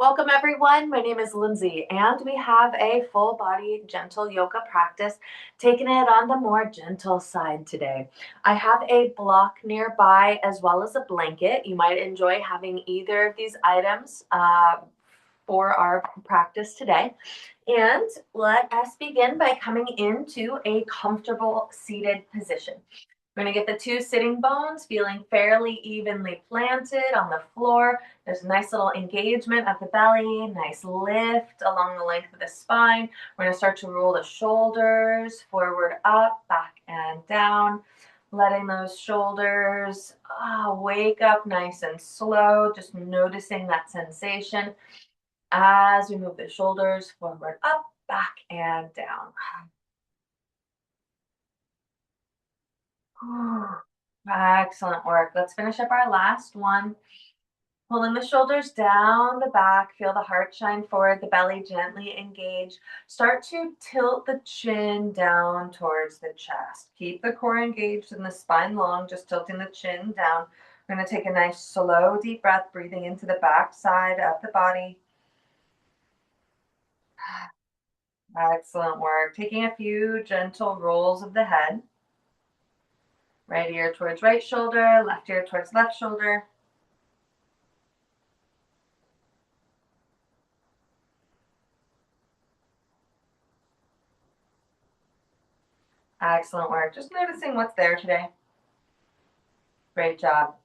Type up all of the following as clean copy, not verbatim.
Welcome everyone. My name is Lindsay and we have a full body gentle yoga practice, taking it on the more gentle side today. I have a block nearby as well as a blanket. You might enjoy having either of these items for our practice today. And let us begin by coming into a comfortable seated position. We're going to get the two sitting bones feeling fairly evenly planted on the floor. There's a nice little engagement of the belly, nice lift along the length of the spine. We're going to start to roll the shoulders forward, up, back, and down. Letting those shoulders wake up nice and slow, just noticing that sensation as we move the shoulders forward, up, back, and down. Excellent work. Let's finish up our last one. Pulling the shoulders down the back, feel the heart shine forward, the belly gently engage. Start to tilt the chin down towards the chest. Keep the core engaged and the spine long, just tilting the chin down. We're going to take a nice slow deep breath, breathing into the back side of the body. Excellent work. Taking a few gentle rolls of the head. Right ear towards right shoulder, left ear towards left shoulder. Excellent work. Just noticing what's there today. Great job.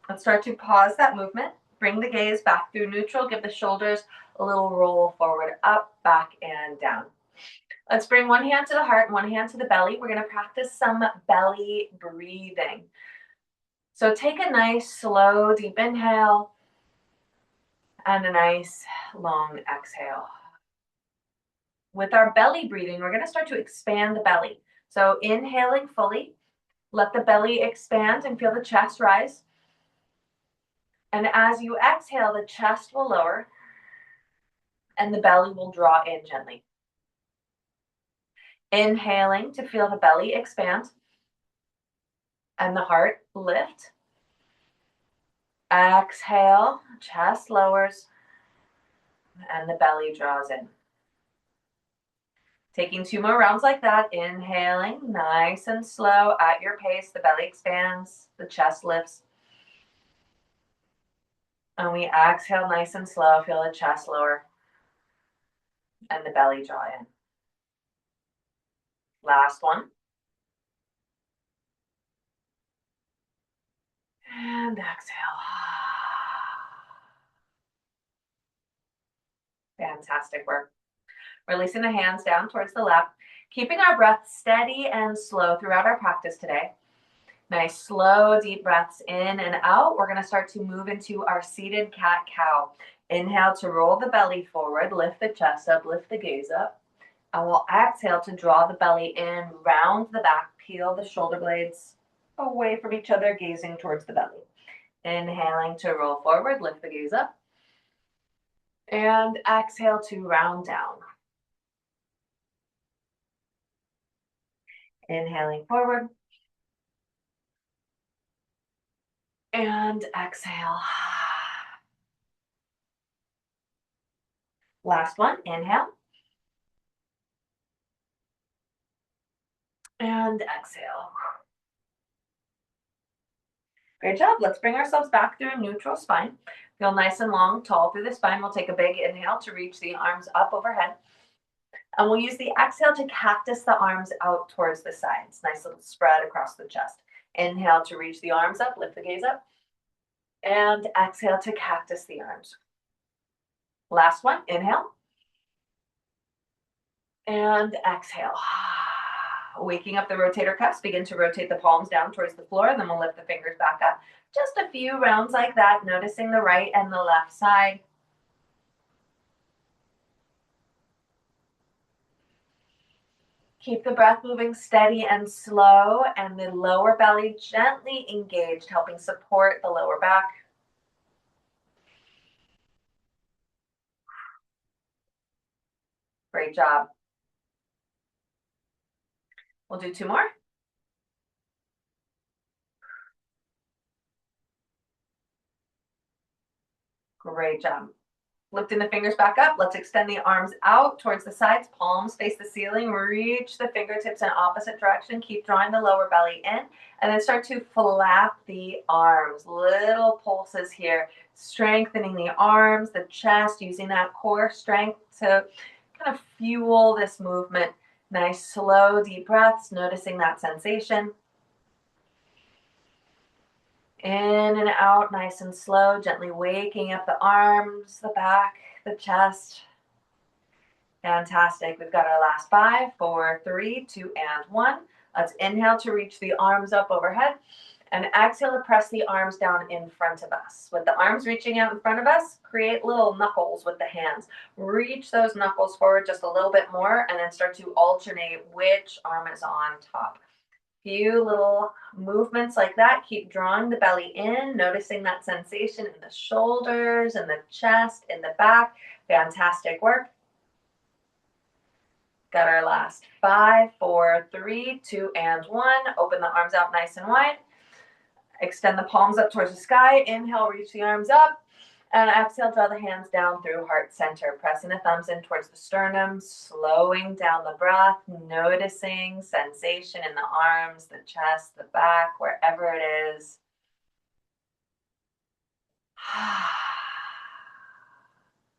Let's start to pause that movement. Bring the gaze back through neutral. Give the shoulders a little roll forward, up, back, and down. Let's bring one hand to the heart and one hand to the belly. We're going to practice some belly breathing. So take a nice, slow, deep inhale and a nice, long exhale. With our belly breathing, we're going to start to expand the belly. So inhaling fully, let the belly expand and feel the chest rise. And as you exhale, the chest will lower and the belly will draw in gently. Inhaling to feel the belly expand and the heart lift. Exhale, chest lowers and the belly draws in. Taking 2 more rounds like that. Inhaling, nice and slow at your pace. The belly expands, the chest lifts. And we exhale nice and slow. Feel the chest lower and the belly draw in. Last one. And exhale. Fantastic work. Releasing the hands down towards the lap. Keeping our breath steady and slow throughout our practice today. Nice, slow, deep breaths in and out. We're going to start to move into our seated cat-cow. Inhale to roll the belly forward, lift the chest up, lift the gaze up. And we'll exhale to draw the belly in, round the back, peel the shoulder blades away from each other, gazing towards the belly. Inhaling to roll forward, lift the gaze up. And exhale to round down. Inhaling forward. And exhale. Last one, inhale. And exhale. Great job. Let's bring ourselves back through a neutral spine. Feel nice and long, tall through the spine. We'll take a big inhale to reach the arms up overhead. And we'll use the exhale to cactus the arms out towards the sides. Nice little spread across the chest. Inhale to reach the arms up, lift the gaze up. And exhale to cactus the arms. Last one, inhale. And exhale. Waking up the rotator cuffs, begin to rotate the palms down towards the floor, and then we'll lift the fingers back up. Just a few rounds like that, noticing the right and the left side. Keep the breath moving steady and slow, and the lower belly gently engaged, helping support the lower back. Great job. We'll do 2 more. Great job. Lifting the fingers back up, let's extend the arms out towards the sides, palms face the ceiling, reach the fingertips in opposite direction, keep drawing the lower belly in, and then start to flap the arms. Little pulses here, strengthening the arms, the chest, using that core strength to kind of fuel this movement. Nice, slow, deep breaths, noticing that sensation. In and out, nice and slow, gently waking up the arms, the back, the chest. Fantastic. We've got our last 5, 4, 3, 2, and 1. Let's inhale to reach the arms up overhead and exhale to press the arms down in front of us. With the arms reaching out in front of us, create little knuckles with the hands. Reach those knuckles forward just a little bit more and then start to alternate which arm is on top. Few little movements like that. Keep drawing the belly in, noticing that sensation in the shoulders, in the chest, in the back. Fantastic work. Got our last 5, 4, 3, 2, and 1. Open the arms out nice and wide. Extend the palms up towards the sky. Inhale, reach the arms up. And exhale, draw the hands down through heart center. Pressing the thumbs in towards the sternum, slowing down the breath, noticing sensation in the arms, the chest, the back, wherever it is.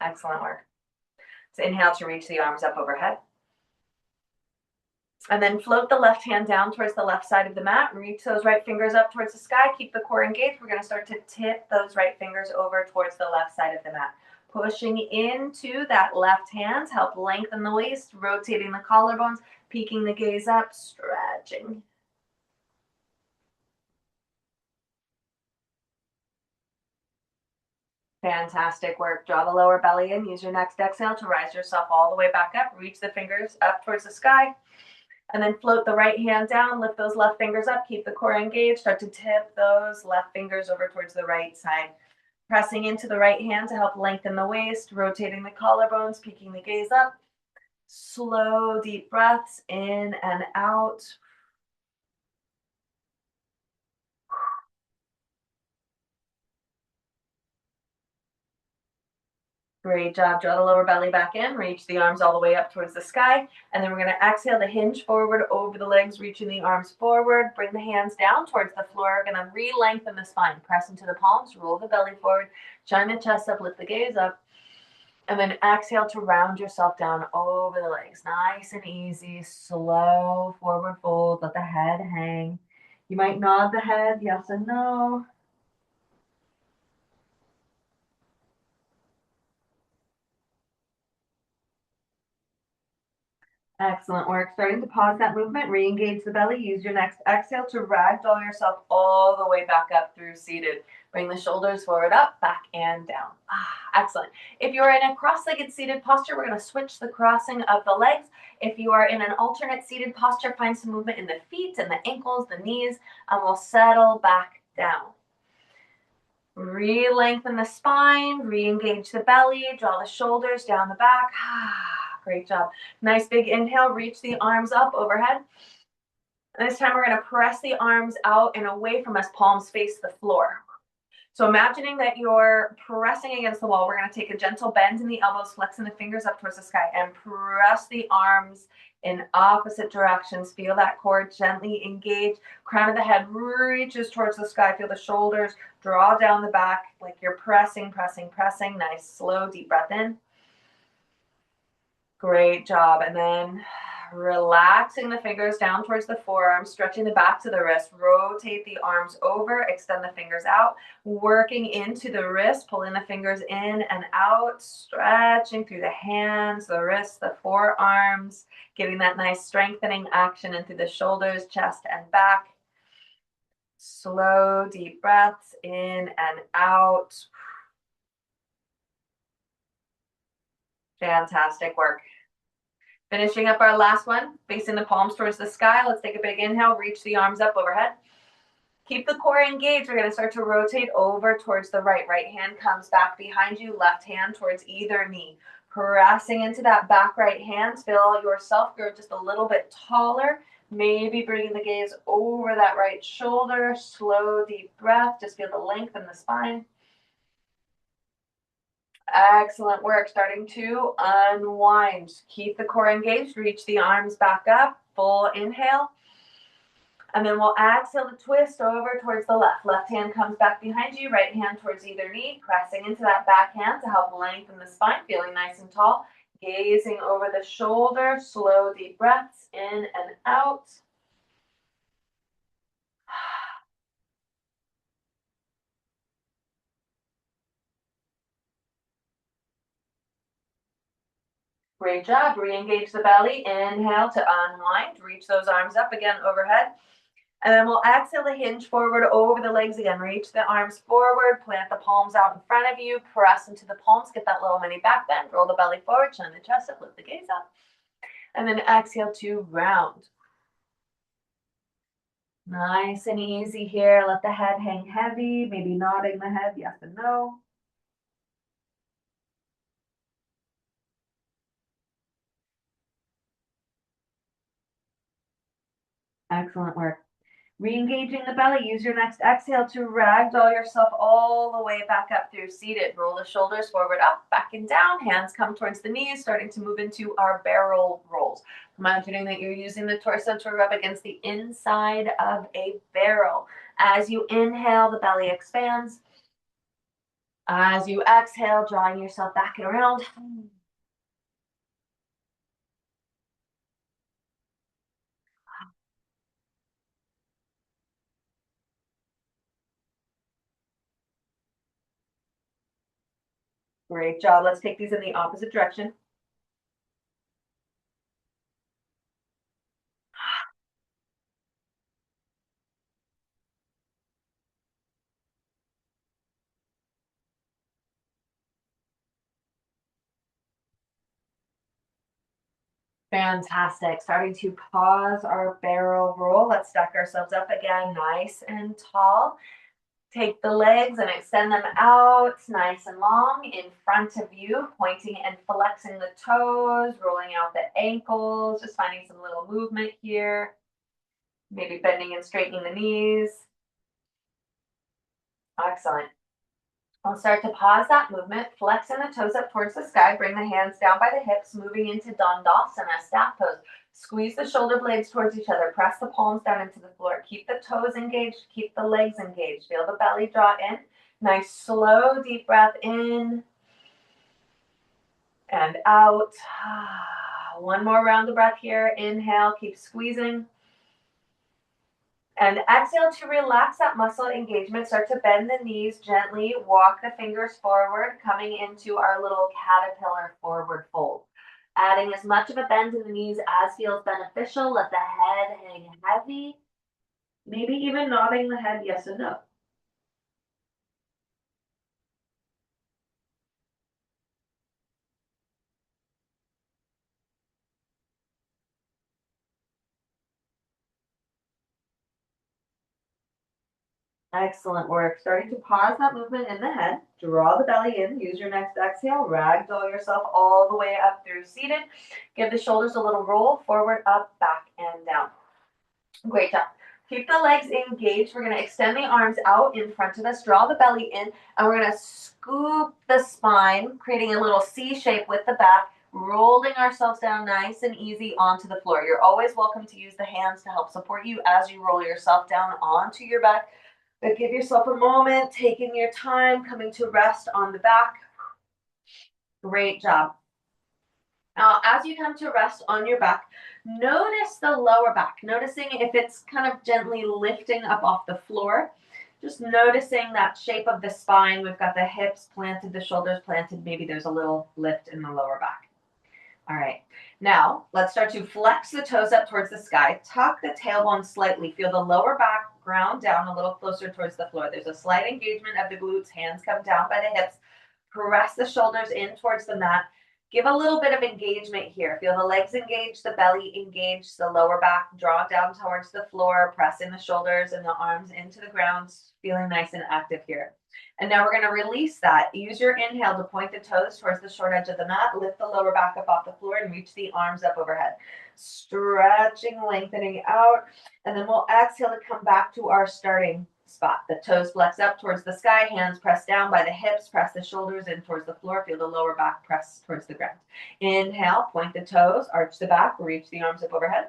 Excellent work. So inhale to reach the arms up overhead. And then float the left hand down towards the left side of the mat. Reach those right fingers up towards the sky. Keep the core engaged. We're going to start to tip those right fingers over towards the left side of the mat. Pushing into that left hand. Help lengthen the waist, rotating the collarbones, peeking the gaze up, stretching. Fantastic work. Draw the lower belly in. Use your next exhale to rise yourself all the way back up. Reach the fingers up towards the sky. And then float the right hand down, lift those left fingers up, keep the core engaged, start to tip those left fingers over towards the right side. Pressing into the right hand to help lengthen the waist, rotating the collarbones, peeking the gaze up. Slow, deep breaths in and out. Great job. Draw the lower belly back in. Reach the arms all the way up towards the sky. And then we're going to exhale to hinge forward over the legs, reaching the arms forward. Bring the hands down towards the floor. We're going to re-lengthen the spine. Press into the palms. Roll the belly forward. Shine the chest up. Lift the gaze up. And then exhale to round yourself down over the legs. Nice and easy. Slow forward fold. Let the head hang. You might nod the head. Yes and no. Excellent work. Starting to pause that movement, re-engage the belly. Use your next exhale to ragdoll yourself all the way back up through seated. Bring the shoulders forward, up, back, and down. Excellent. If you're in a cross-legged seated posture, we're going to switch the crossing of the legs. If you are in an alternate seated posture, find some movement in the feet and the ankles, the knees, and we'll settle back down. Re-lengthen the spine, re-engage the belly, draw the shoulders down the back. Great job. Nice big inhale, reach the arms up overhead. And this time we're going to press the arms out and away from us, palms face the floor. So imagining that you're pressing against the wall, we're going to take a gentle bend in the elbows, flexing the fingers up towards the sky, and press the arms in opposite directions. Feel that core gently engage. Crown of the head reaches towards the sky. Feel the shoulders draw down the back like you're pressing, pressing, pressing. Nice, slow, deep breath in. Great job. And then relaxing the fingers down towards the forearms, stretching the backs of the wrist, rotate the arms over, extend the fingers out, working into the wrist, pulling the fingers in and out, stretching through the hands, the wrists, the forearms, getting that nice strengthening action into the shoulders, chest, and back. Slow, deep breaths in and out. Fantastic work. Finishing up our last one, facing the palms towards the sky. Let's take a big inhale, reach the arms up overhead. Keep the core engaged. We're going to start to rotate over towards the right. Right hand comes back behind you, left hand towards either knee. Pressing into that back right hand. Feel yourself grow just a little bit taller. Maybe bringing the gaze over that right shoulder. Slow, deep breath. Just feel the length in the spine. Excellent work. Starting to unwind. Keep the core engaged. Reach the arms back up. Full inhale. And then we'll exhale to twist over towards the left. Left hand comes back behind you. Right hand towards either knee. Pressing into that back hand to help lengthen the spine. Feeling nice and tall. Gazing over the shoulder. Slow, deep breaths in and out. Great job. Re-engage the belly. Inhale to unwind. Reach those arms up again overhead. And then we'll exhale to hinge forward over the legs again. Reach the arms forward. Plant the palms out in front of you. Press into the palms. Get that little mini back bend. Roll the belly forward. Chin the chest up. Lift the gaze up. And then exhale to round. Nice and easy here. Let the head hang heavy. Maybe nodding the head yes and no. Excellent work. Re-engaging the belly. Use your next exhale to ragdoll yourself all the way back up through seated. Roll the shoulders forward, up, back and down. Hands come towards the knees, starting to move into our barrel rolls. Imagining that you're using the torso to rub against the inside of a barrel. As you inhale, the belly expands. As you exhale, drawing yourself back and around. Great job. Let's take these in the opposite direction. Fantastic. Starting to pause our barrel roll. Let's stack ourselves up again, nice and tall. Take the legs and extend them out, nice and long in front of you, pointing and flexing the toes, rolling out the ankles, just finding some little movement here. Maybe bending and straightening the knees. Excellent. I'll start to pause that movement, flexing the toes up towards the sky, bring the hands down by the hips, moving into Dandasana, staff pose. Squeeze the shoulder blades towards each other, press the palms down into the floor. Keep the toes engaged, keep the legs engaged. Feel the belly draw in. Nice, slow, deep breath in and out. One more round of breath here. Inhale, keep squeezing. And exhale to relax that muscle engagement. Start to bend the knees gently. Walk the fingers forward, coming into our little caterpillar forward fold. Adding as much of a bend in the knees as feels beneficial. Let the head hang heavy. Maybe even nodding the head yes and no. Excellent work. Starting to pause that movement in the head. Draw the belly in. Use your next exhale. Ragdoll yourself all the way up through seated. Give the shoulders a little roll. Forward, up, back, and down. Great job. Keep the legs engaged. We're going to extend the arms out in front of us. Draw the belly in. And we're going to scoop the spine, creating a little C shape with the back. Rolling ourselves down nice and easy onto the floor. You're always welcome to use the hands to help support you as you roll yourself down onto your back. But give yourself a moment, taking your time, coming to rest on the back. Great job. Now, as you come to rest on your back, notice the lower back, noticing if it's kind of gently lifting up off the floor. Just noticing that shape of the spine. We've got the hips planted, the shoulders planted. Maybe there's a little lift in the lower back. All right, now let's start to flex the toes up towards the sky. Tuck the tailbone slightly. Feel the lower back ground down a little closer towards the floor. There's a slight engagement of the glutes. Hands come down by the hips. Press the shoulders in towards the mat. Give a little bit of engagement here. Feel the legs engaged, the belly engaged, the lower back draw down towards the floor, pressing the shoulders and the arms into the ground, feeling nice and active here. And now we're going to release that. Use your inhale to point the toes towards the short edge of the mat. Lift the lower back up off the floor and reach the arms up overhead. Stretching, lengthening out. And then we'll exhale to come back to our starting spot. The toes flex up towards the sky, hands press down by the hips, press the shoulders in towards the floor, feel the lower back press towards the ground. Inhale, point the toes, arch the back, reach the arms up overhead.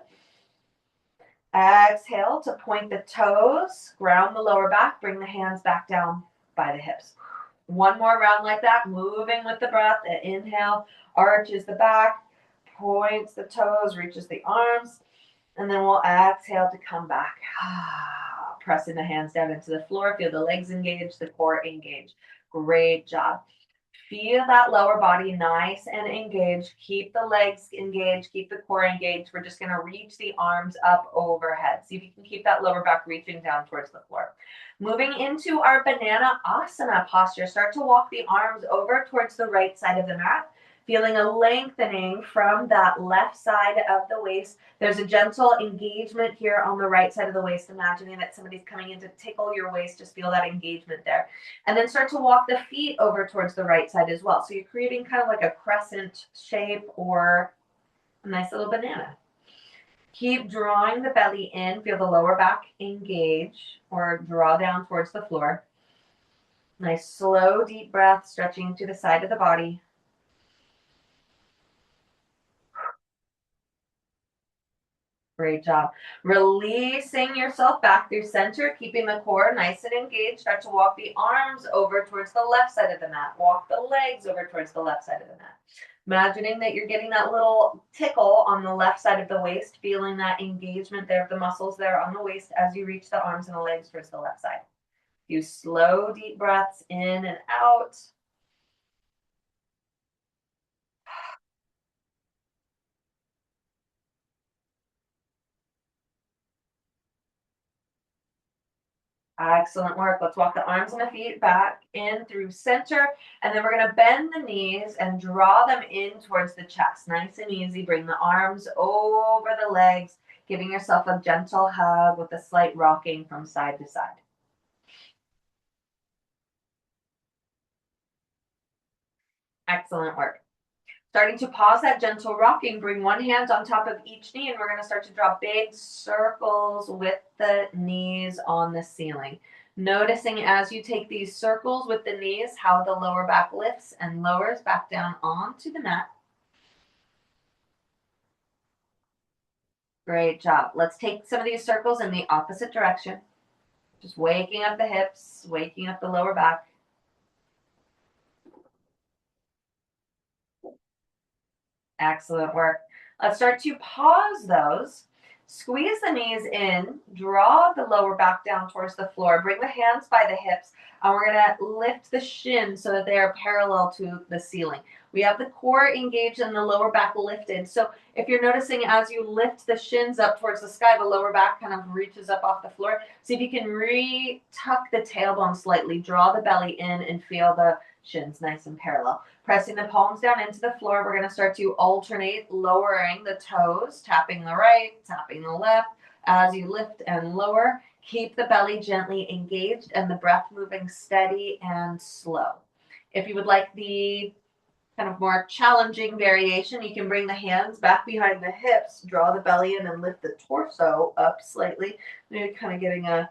Exhale to point the toes, ground the lower back, bring the hands back down by the hips. One more round like that, moving with the breath. Inhale, arches the back, points the toes, reaches the arms, and then we'll exhale to come back. Pressing the hands down into the floor, feel the legs engage, the core engage. Great job. Feel that lower body nice and engaged. Keep the legs engaged, keep the core engaged. We're just gonna reach the arms up overhead. See if you can keep that lower back reaching down towards the floor. Moving into our banana asana posture, start to walk the arms over towards the right side of the mat. Feeling a lengthening from that left side of the waist. There's a gentle engagement here on the right side of the waist, imagining that somebody's coming in to tickle your waist. Just feel that engagement there. And then start to walk the feet over towards the right side as well. So you're creating kind of like a crescent shape or a nice little banana. Keep drawing the belly in. Feel the lower back engage or draw down towards the floor. Nice slow, deep breath, stretching to the side of the body. Great job. Releasing yourself back through center, keeping the core nice and engaged. Start to walk the arms over towards the left side of the mat. Walk the legs over towards the left side of the mat. Imagining that you're getting that little tickle on the left side of the waist, feeling that engagement there of the muscles there on the waist as you reach the arms and the legs towards the left side. You slow, deep breaths in and out. Excellent work. Let's walk the arms and the feet back in through center. And then we're going to bend the knees and draw them in towards the chest. Nice and easy. Bring the arms over the legs, giving yourself a gentle hug with a slight rocking from side to side. Excellent work. Starting to pause that gentle rocking, bring one hand on top of each knee, and we're going to start to draw big circles with the knees on the ceiling. Noticing as you take these circles with the knees, how the lower back lifts and lowers back down onto the mat. Great job. Let's take some of these circles in the opposite direction. Just waking up the hips, waking up the lower back. Excellent work. Let's start to pause those. Squeeze the knees in, draw the lower back down towards the floor, bring the hands by the hips, and we're going to lift the shins so that they are parallel to the ceiling. We have the core engaged and the lower back lifted. So if you're noticing as you lift the shins up towards the sky, the lower back kind of reaches up off the floor. See if you can re-tuck the tailbone slightly, draw the belly in and feel the shins nice and parallel. Pressing the palms down into the floor, we're going to start to alternate lowering the toes, tapping the right, tapping the left. As you lift and lower, keep the belly gently engaged and the breath moving steady and slow. If you would like the kind of more challenging variation, you can bring the hands back behind the hips, draw the belly in and lift the torso up slightly. You're kind of getting a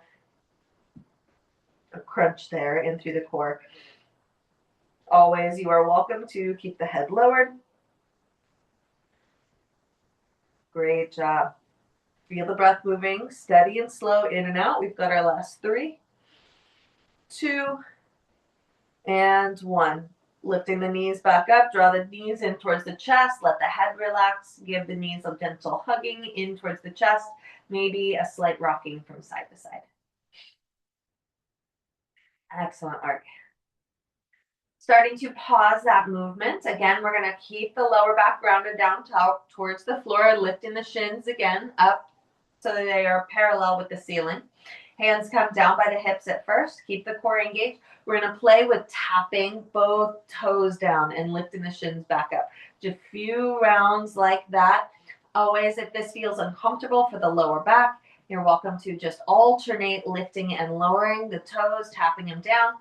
crunch there in through the core. Always, you are welcome to keep the head lowered. Great job. Feel the breath moving steady and slow in and out. We've got our last 3, 2, and 1. Lifting the knees back up, draw the knees in towards the chest, let the head relax, give the knees a gentle hugging in towards the chest, maybe a slight rocking from side to side. Excellent work. Starting to pause that movement. Again, we're going to keep the lower back grounded down towards the floor, lifting the shins again up so that they are parallel with the ceiling. Hands come down by the hips at first. Keep the core engaged. We're going to play with tapping both toes down and lifting the shins back up. Just a few rounds like that. Always, if this feels uncomfortable for the lower back, you're welcome to just alternate lifting and lowering the toes, tapping them down.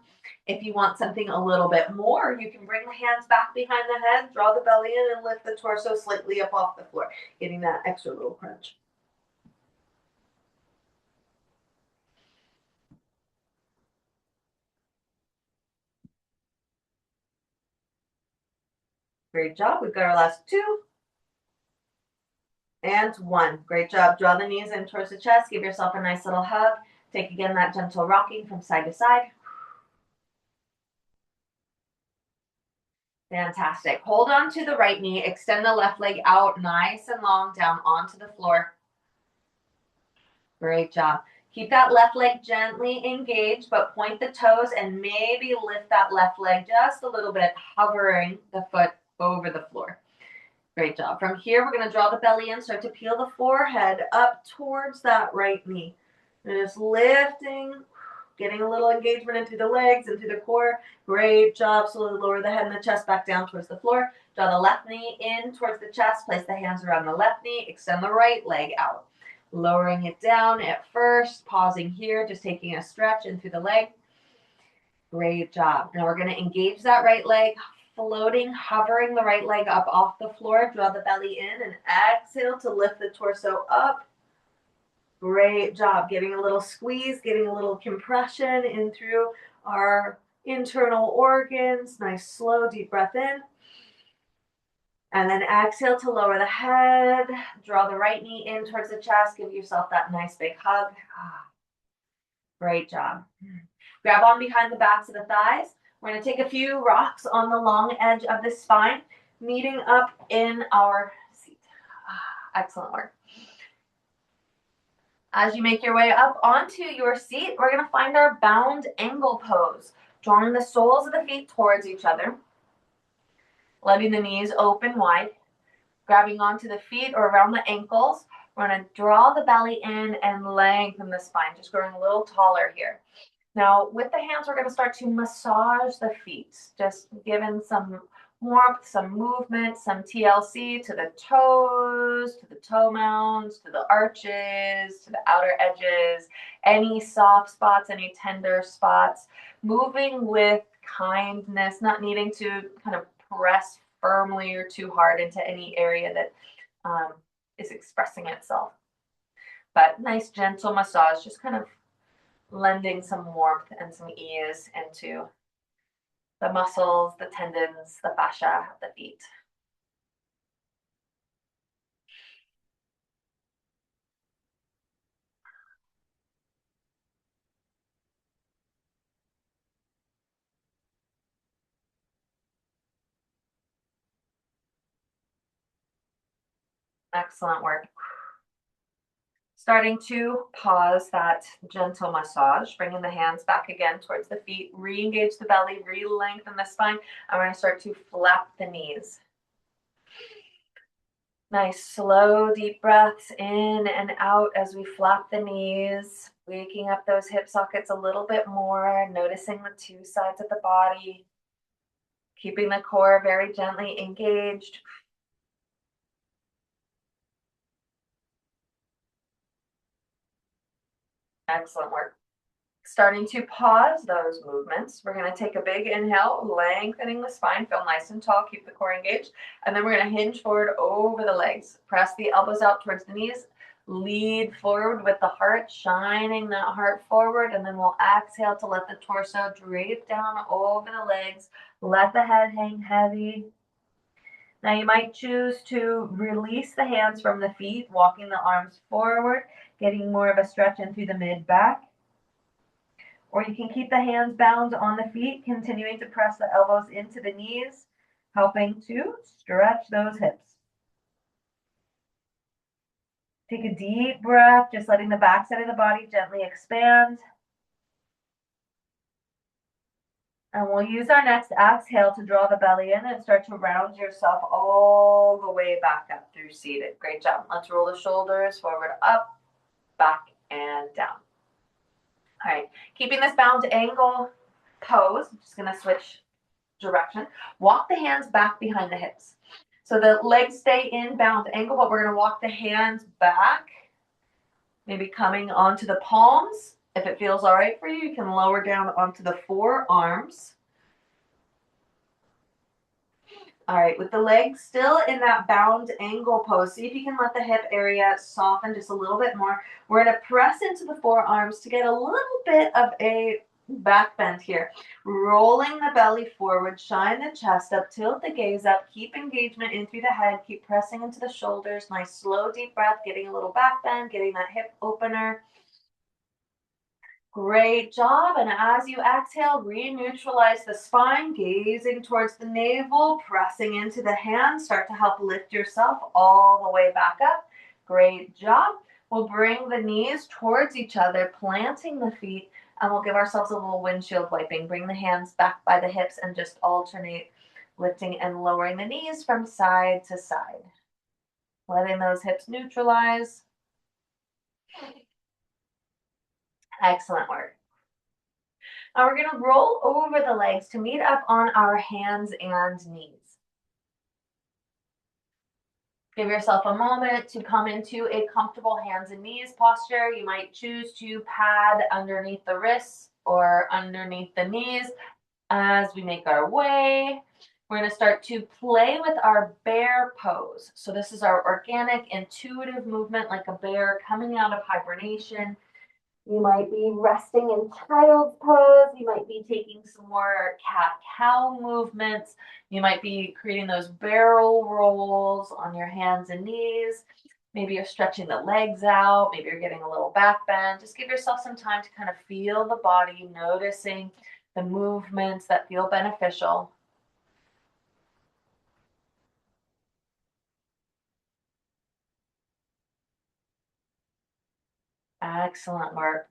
If you want something a little bit more, you can bring the hands back behind the head, draw the belly in, and lift the torso slightly up off the floor, getting that extra little crunch. Great job. We've got our last 2. And 1. Great job. Draw the knees in towards the chest. Give yourself a nice little hug. Take again that gentle rocking from side to side. Fantastic. Hold on to the right knee. Extend the left leg out nice and long down onto the floor. Great job. Keep that left leg gently engaged, but point the toes and maybe lift that left leg just a little bit, hovering the foot over the floor. Great job. From here, we're going to draw the belly in, start to peel the forehead up towards that right knee. And just lifting, getting a little engagement into the legs, into the core. Great job. Slowly lower the head and the chest back down towards the floor. Draw the left knee in towards the chest. Place the hands around the left knee. Extend the right leg out. Lowering it down at first. Pausing here, just taking a stretch in through the leg. Great job. Now we're going to engage that right leg. Floating, hovering the right leg up off the floor. Draw the belly in and exhale to lift the torso up. Great job. Getting a little squeeze, getting a little compression in through our internal organs. Nice, slow, deep breath in. And then exhale to lower the head. Draw the right knee in towards the chest. Give yourself that nice big hug. Great job. Grab on behind the backs of the thighs. We're going to take a few rocks on the long edge of the spine, meeting up in our seat. Excellent work. As you make your way up onto your seat, we're going to find our bound angle pose, drawing the soles of the feet towards each other, letting the knees open wide, grabbing onto the feet or around the ankles. We're going to draw the belly in and lengthen the spine, just growing a little taller here. Now, with the hands, we're going to start to massage the feet, just giving some warmth, some movement, some TLC to the toes, to the toe mounds, to the arches, to the outer edges, any soft spots, any tender spots, moving with kindness, not needing to kind of press firmly or too hard into any area that is expressing itself. But nice, gentle massage, just kind of lending some warmth and some ease into the muscles, the tendons, the fascia of the feet. Excellent work. Starting to pause that gentle massage, bringing the hands back again towards the feet, re-engage the belly, re-lengthen the spine. I'm going to start to flap the knees. Nice, slow, deep breaths in and out as we flap the knees, waking up those hip sockets a little bit more, noticing the two sides of the body, keeping the core very gently engaged. Excellent work. Starting to pause those movements. We're going to take a big inhale, lengthening the spine, feel nice and tall, keep the core engaged. And then we're going to hinge forward over the legs. Press the elbows out towards the knees. Lead forward with the heart, shining that heart forward. And then we'll exhale to let the torso drape down over the legs. Let the head hang heavy. Now you might choose to release the hands from the feet, walking the arms forward, getting more of a stretch in through the mid-back. Or you can keep the hands bound on the feet, continuing to press the elbows into the knees, helping to stretch those hips. Take a deep breath, just letting the backside of the body gently expand. And we'll use our next exhale to draw the belly in and start to round yourself all the way back up through seated. Great job. Let's roll the shoulders forward, up, back, and down. All right, keeping this bound angle pose, I'm just going to switch direction. Walk the hands back behind the hips. So the legs stay in bound angle, but we're going to walk the hands back, maybe coming onto the palms. If it feels all right for you, you can lower down onto the forearms. All right, with the legs still in that bound angle pose, see if you can let the hip area soften just a little bit more. We're going to press into the forearms to get a little bit of a Back bend here. Rolling the belly forward, shine the chest up, tilt the gaze up, keep engagement in through the head, keep pressing into the shoulders. Nice slow deep breath, getting a little back bend, getting that hip opener. Great job. And as you exhale, re-neutralize the spine, gazing towards the navel, pressing into the hands. Start to help lift yourself all the way back up. Great job. We'll bring the knees towards each other, planting the feet, and we'll give ourselves a little windshield wiping. Bring the hands back by the hips and just alternate lifting and lowering the knees from side to side. Letting those hips neutralize. Excellent work. Now we're going to roll over the legs to meet up on our hands and knees. Give yourself a moment to come into a comfortable hands and knees posture. You might choose to pad underneath the wrists or underneath the knees as we make our way. We're going to start to play with our bear pose. So this is our organic, intuitive movement like a bear coming out of hibernation. You might be resting in child's pose. You might be taking some more cat-cow movements. You might be creating those barrel rolls on your hands and knees. Maybe you're stretching the legs out. Maybe you're getting a little back bend. Just give yourself some time to kind of feel the body, noticing the movements that feel beneficial. Excellent work.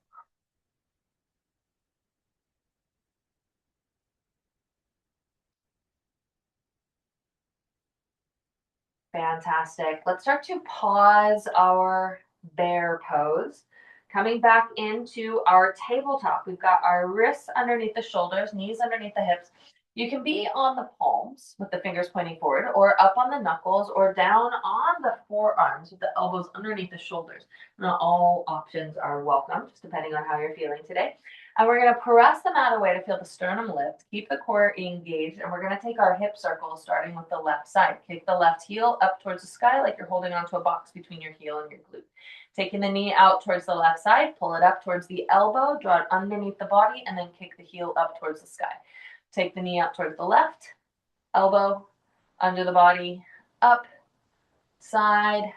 Fantastic. Let's start to pause our bear pose. Coming back into our tabletop, we've got our wrists underneath the shoulders, knees underneath the hips. You can be on the palms with the fingers pointing forward, or up on the knuckles, or down on the forearms with the elbows underneath the shoulders. Now, all options are welcome, just depending on how you're feeling today. And we're going to press the mat away to feel the sternum lift. Keep the core engaged. And we're going to take our hip circles, starting with the left side. Kick the left heel up towards the sky like you're holding onto a box between your heel and your glute. Taking the knee out towards the left side, pull it up towards the elbow, draw it underneath the body, and then kick the heel up towards the sky. Take the knee out towards the left, elbow, under the body, up, side,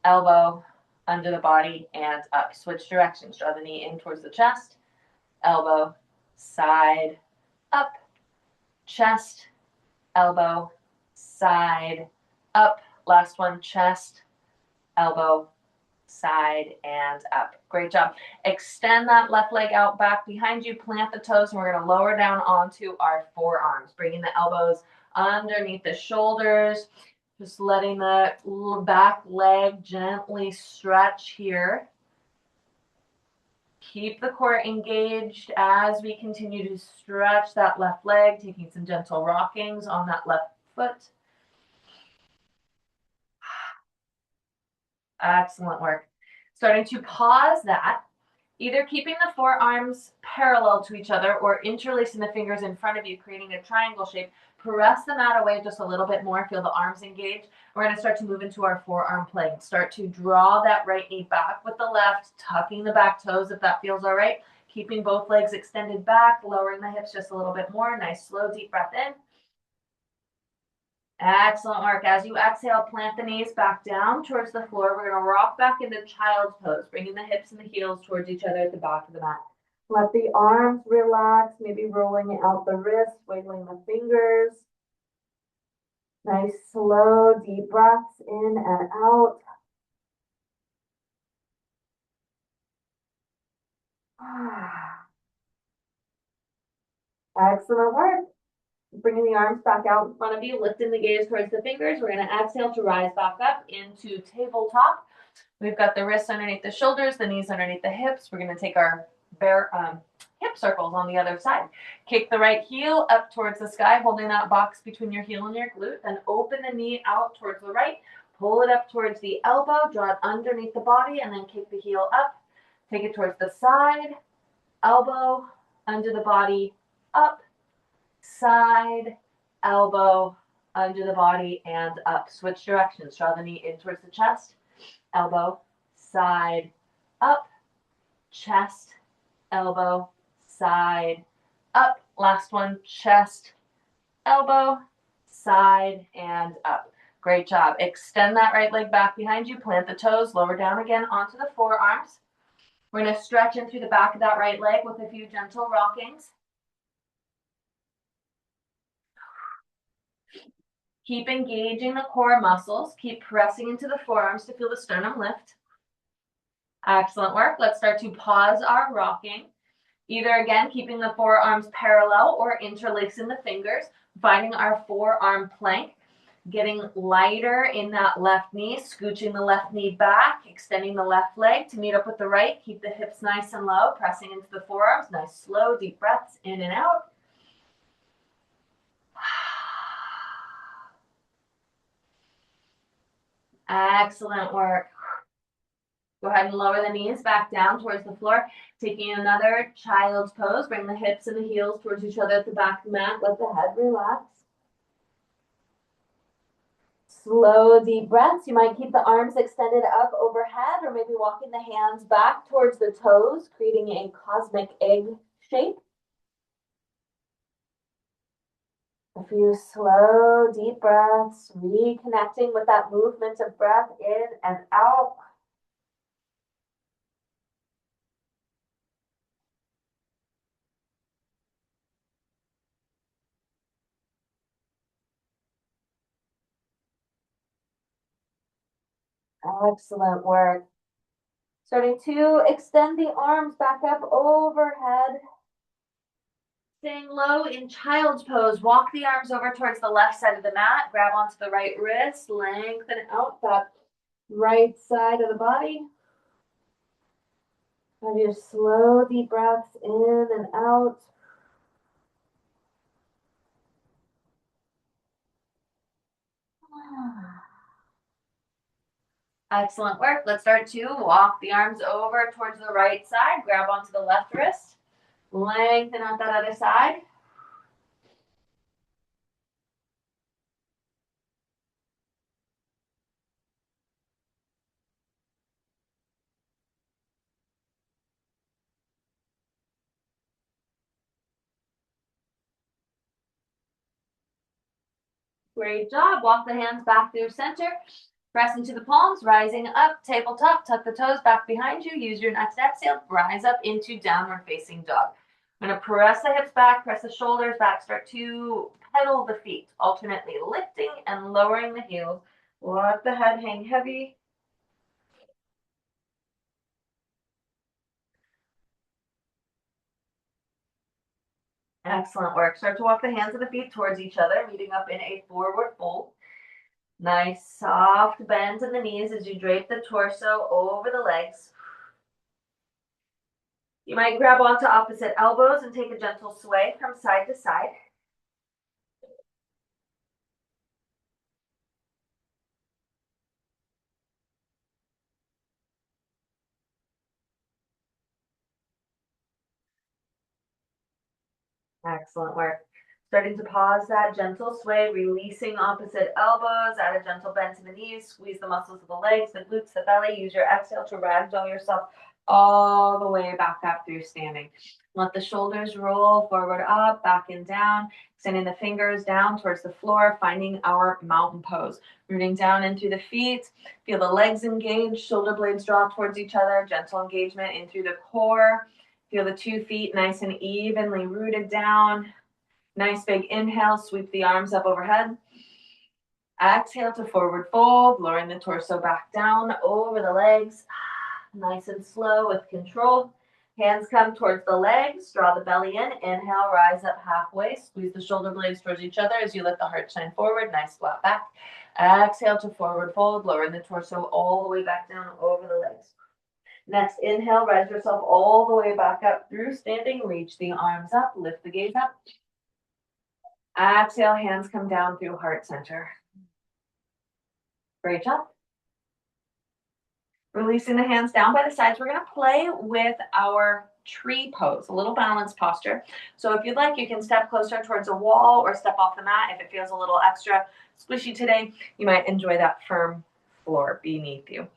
elbow, under the body, and up. Switch directions. Draw the knee in towards the chest, elbow, side, up, chest, elbow, side, up. Last one, chest, elbow, side, and up. Great job. Extend that left leg out back behind you, plant the toes, and we're going to lower down onto our forearms, bringing the elbows underneath the shoulders, just letting the back leg gently stretch here. Keep the core engaged as we continue to stretch that left leg, taking some gentle rockings on that left foot. Excellent work. Starting to pause that, either keeping the forearms parallel to each other or interlacing the fingers in front of you, creating a triangle shape. Press the mat away just a little bit more. Feel the arms engaged. We're going to start to move into our forearm plank. Start to draw that right knee back with the left, tucking the back toes if that feels all right. Keeping both legs extended back, lowering the hips just a little bit more. Nice, slow, deep breath in. Excellent work. As you exhale, plant the knees back down towards the floor. We're going to rock back into child's pose, bringing the hips and the heels towards each other at the back of the mat. Let the arms relax, maybe rolling out the wrists, wiggling the fingers. Nice, slow, deep breaths in and out. Excellent work. Bringing the arms back out in front of you, lifting the gaze towards the fingers. We're going to exhale to rise back up into tabletop. We've got the wrists underneath the shoulders, the knees underneath the hips. We're going to take our hip circles on the other side. Kick the right heel up towards the sky, holding that box between your heel and your glute. Then open the knee out towards the right. Pull it up towards the elbow. Draw it underneath the body, and then kick the heel up. Take it towards the side. Elbow, under the body, up. Side, elbow, under the body, and up. Switch directions. Draw the knee in towards the chest. Elbow, side, up, chest, elbow, side, up. Last one, chest, elbow, side, and up. Great job. Extend that right leg back behind you, plant the toes, lower down again onto the forearms. We're going to stretch in through the back of that right leg with a few gentle rockings. Keep engaging the core muscles. Keep pressing into the forearms to feel the sternum lift. Excellent work. Let's start to pause our rocking. Either again, keeping the forearms parallel or interlacing the fingers, finding our forearm plank, getting lighter in that left knee, scooching the left knee back, extending the left leg to meet up with the right. Keep the hips nice and low, pressing into the forearms. Nice, slow, deep breaths in and out. Excellent work. Go ahead and lower the knees back down towards the floor. Taking another child's pose. Bring the hips and the heels towards each other at the back of the mat. Let the head relax. Slow, deep breaths. You might keep the arms extended up overhead or maybe walking the hands back towards the toes, creating a cosmic egg shape. A few slow, deep breaths, reconnecting with that movement of breath in and out. Excellent work. Starting to extend the arms back up overhead. Staying low in child's pose. Walk the arms over towards the left side of the mat. Grab onto the right wrist. Lengthen out that right side of the body. Have your slow, deep breaths in and out. Excellent work. Let's start to walk the arms over towards the right side. Grab onto the left wrist. Lengthen out that other side. Great job. Walk the hands back through center. Press into the palms, rising up, tabletop. Tuck the toes back behind you. Use your next exhale. Rise up into downward facing dog. I'm going to press the hips back, press the shoulders back. Start to pedal the feet, alternately lifting and lowering the heels. Let the head hang heavy. Excellent work. Start to walk the hands and the feet towards each other, meeting up in a forward fold. Nice soft bend in the knees as you drape the torso over the legs. You might grab onto opposite elbows and take a gentle sway from side to side. Excellent work. Starting to pause that gentle sway, releasing opposite elbows, add a gentle bend to the knees, squeeze the muscles of the legs, the glutes, the belly. Use your exhale to ragdoll yourself all the way back up through standing. Let the shoulders roll forward, up, back and down, sending the fingers down towards the floor, finding our mountain pose. Rooting down in through the feet, feel the legs engage, shoulder blades draw towards each other, gentle engagement in through the core. Feel the 2 feet nice and evenly rooted down. Nice big inhale, sweep the arms up overhead. Exhale to forward fold, lowering the torso back down over the legs. Nice and slow with control. Hands come towards the legs, draw the belly in. Inhale, rise up halfway. Squeeze the shoulder blades towards each other as you let the heart shine forward. Nice flat back. Exhale to forward fold, lowering the torso all the way back down over the legs. Next, inhale, rise yourself all the way back up through standing. Reach the arms up, lift the gaze up. Exhale, hands come down through heart center. Great job. Releasing the hands down by the sides. We're going to play with our tree pose, a little balanced posture. So if you'd like, you can step closer towards a wall or step off the mat. If it feels a little extra squishy today, you might enjoy that firm floor beneath you.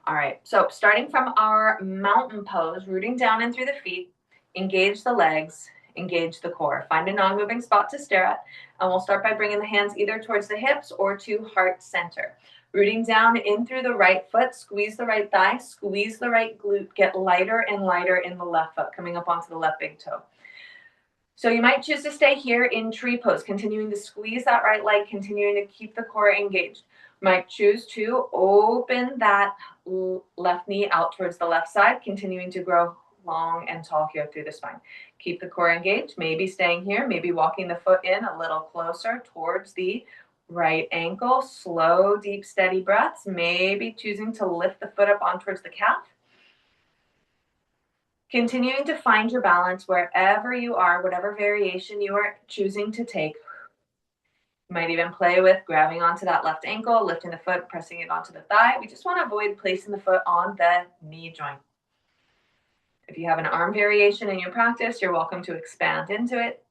All right, so starting from our mountain pose, rooting down in through the feet, engage the legs, engage the core. Find a non-moving spot to stare at, and we'll start by bringing the hands either towards the hips or to heart center. Rooting down in through the right foot, squeeze the right thigh, squeeze the right glute, get lighter and lighter in the left foot, coming up onto the left big toe. So you might choose to stay here in tree pose, continuing to squeeze that right leg, continuing to keep the core engaged. Might choose to open that left knee out towards the left side, continuing to grow long and tall here through the spine. Keep the core engaged, maybe staying here, maybe walking the foot in a little closer towards the right ankle. Slow, deep, steady breaths, maybe choosing to lift the foot up on towards the calf. Continuing to find your balance wherever you are, whatever variation you are choosing to take. You might even play with grabbing onto that left ankle, lifting the foot, pressing it onto the thigh. We just want to avoid placing the foot on the knee joint. If you have an arm variation in your practice, you're welcome to expand into it.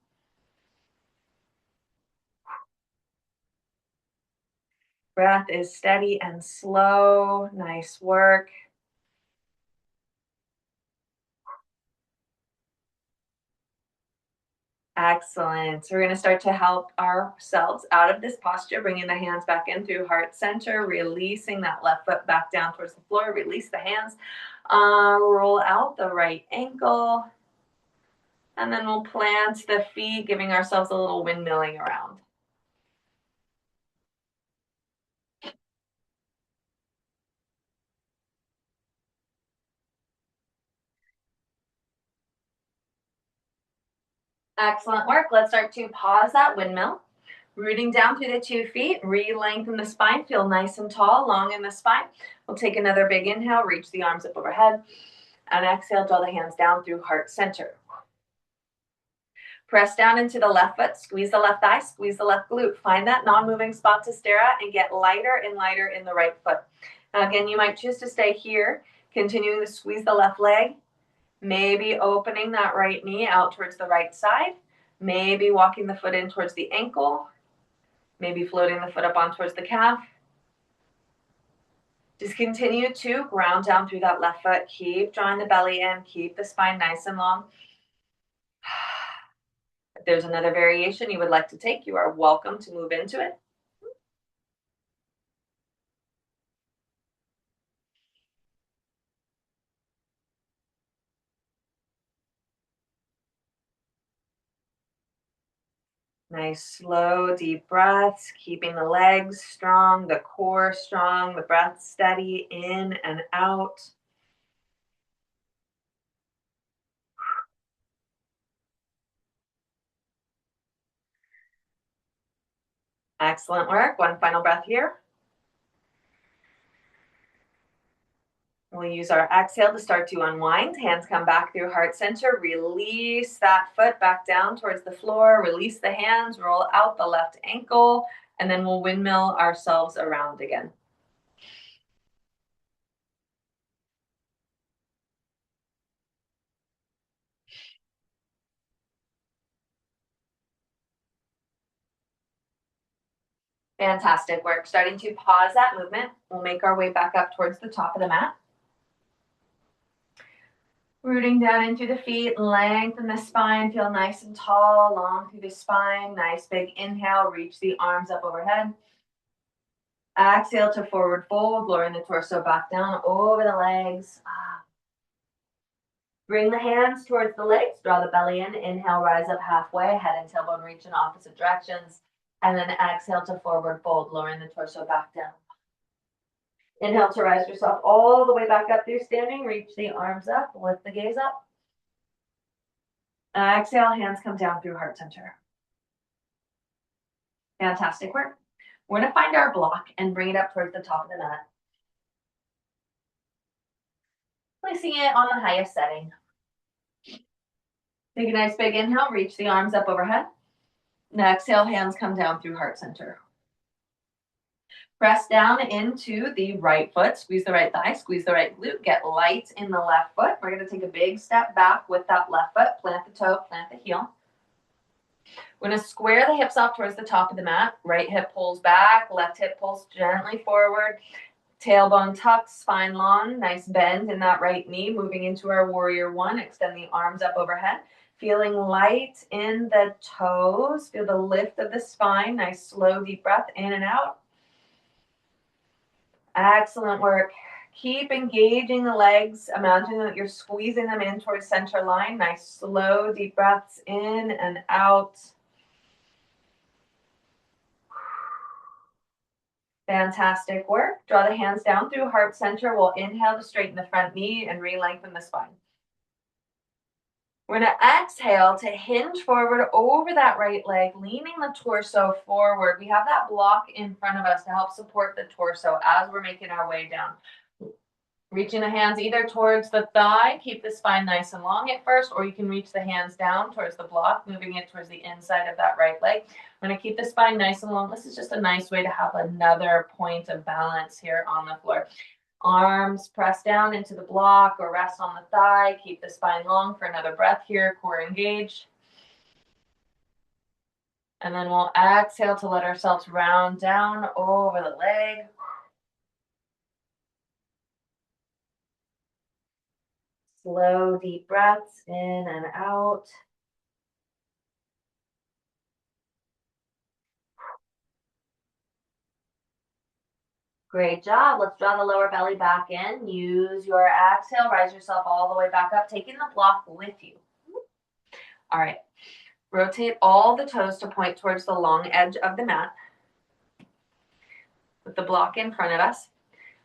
Breath is steady and slow. Nice work. Excellent. So we're going to start to help ourselves out of this posture, bringing the hands back in through heart center, releasing that left foot back down towards the floor. Release the hands. Roll out the right ankle. And then we'll plant the feet, giving ourselves a little windmilling around. Excellent work. Let's start to pause that windmill. Rooting down through the 2 feet, re-lengthen the spine, feel nice and tall, long in the spine. We'll take another big inhale, reach the arms up overhead, and exhale, draw the hands down through heart center. Press down into the left foot, squeeze the left thigh, squeeze the left glute. Find that non-moving spot to stare at and get lighter and lighter in the right foot. Now again, you might choose to stay here, continuing to squeeze the left leg, maybe opening that right knee out towards the right side, maybe walking the foot in towards the ankle, maybe floating the foot up on towards the calf. Just continue to ground down through that left foot. Keep drawing the belly in. Keep the spine nice and long. If there's another variation you would like to take, you are welcome to move into it. Nice, slow, deep breaths, keeping the legs strong, the core strong, the breath steady in and out. Excellent work. One final breath here. We'll use our exhale to start to unwind. Hands come back through heart center. Release that foot back down towards the floor. Release the hands. Roll out the left ankle. And then we'll windmill ourselves around again. Fantastic work. Starting to pause that movement. We'll make our way back up towards the top of the mat. Rooting down into the feet, lengthen the spine, feel nice and tall, long through the spine. Nice big inhale, reach the arms up overhead. Exhale to forward fold, lowering the torso back down over the legs. Bring the hands towards the legs, draw the belly in. Inhale, rise up halfway, head and tailbone reach in opposite directions. And then exhale to forward fold, lowering the torso back down. Inhale to rise yourself all the way back up through standing. Reach the arms up, lift the gaze up. Exhale, hands come down through heart center. Fantastic work. We're going to find our block and bring it up towards the top of the mat. Placing it on the highest setting. Take a nice big inhale, reach the arms up overhead. Now exhale, hands come down through heart center. Press down into the right foot, squeeze the right thigh, squeeze the right glute, get light in the left foot. We're going to take a big step back with that left foot, plant the toe, plant the heel. We're going to square the hips off towards the top of the mat. Right hip pulls back, left hip pulls gently forward. Tailbone tuck, spine long, nice bend in that right knee, moving into our warrior one. Extend the arms up overhead. Feeling light in the toes. Feel the lift of the spine. Nice slow deep breath in and out. Excellent work. Keep engaging the legs. Imagine that you're squeezing them in towards center line. Nice slow deep breaths in and out. Fantastic work. Draw the hands down through heart center. We'll inhale to straighten the front knee and re-lengthen the spine. We're going to exhale to hinge forward over that right leg, leaning the torso forward. We have that block in front of us to help support the torso as we're making our way down. Reaching the hands either towards the thigh, keep the spine nice and long at first, or you can reach the hands down towards the block, moving it towards the inside of that right leg. I'm going to keep the spine nice and long. This is just a nice way to have another point of balance here on the floor. Arms press down into the block or rest on the thigh. Keep the spine long for another breath here. Core engaged. And then we'll exhale to let ourselves round down over the leg. Slow, deep breaths in and out. Great job. Let's draw the lower belly back in. Use your exhale. Rise yourself all the way back up, taking the block with you. All right. Rotate all the toes to point towards the long edge of the mat with the block in front of us.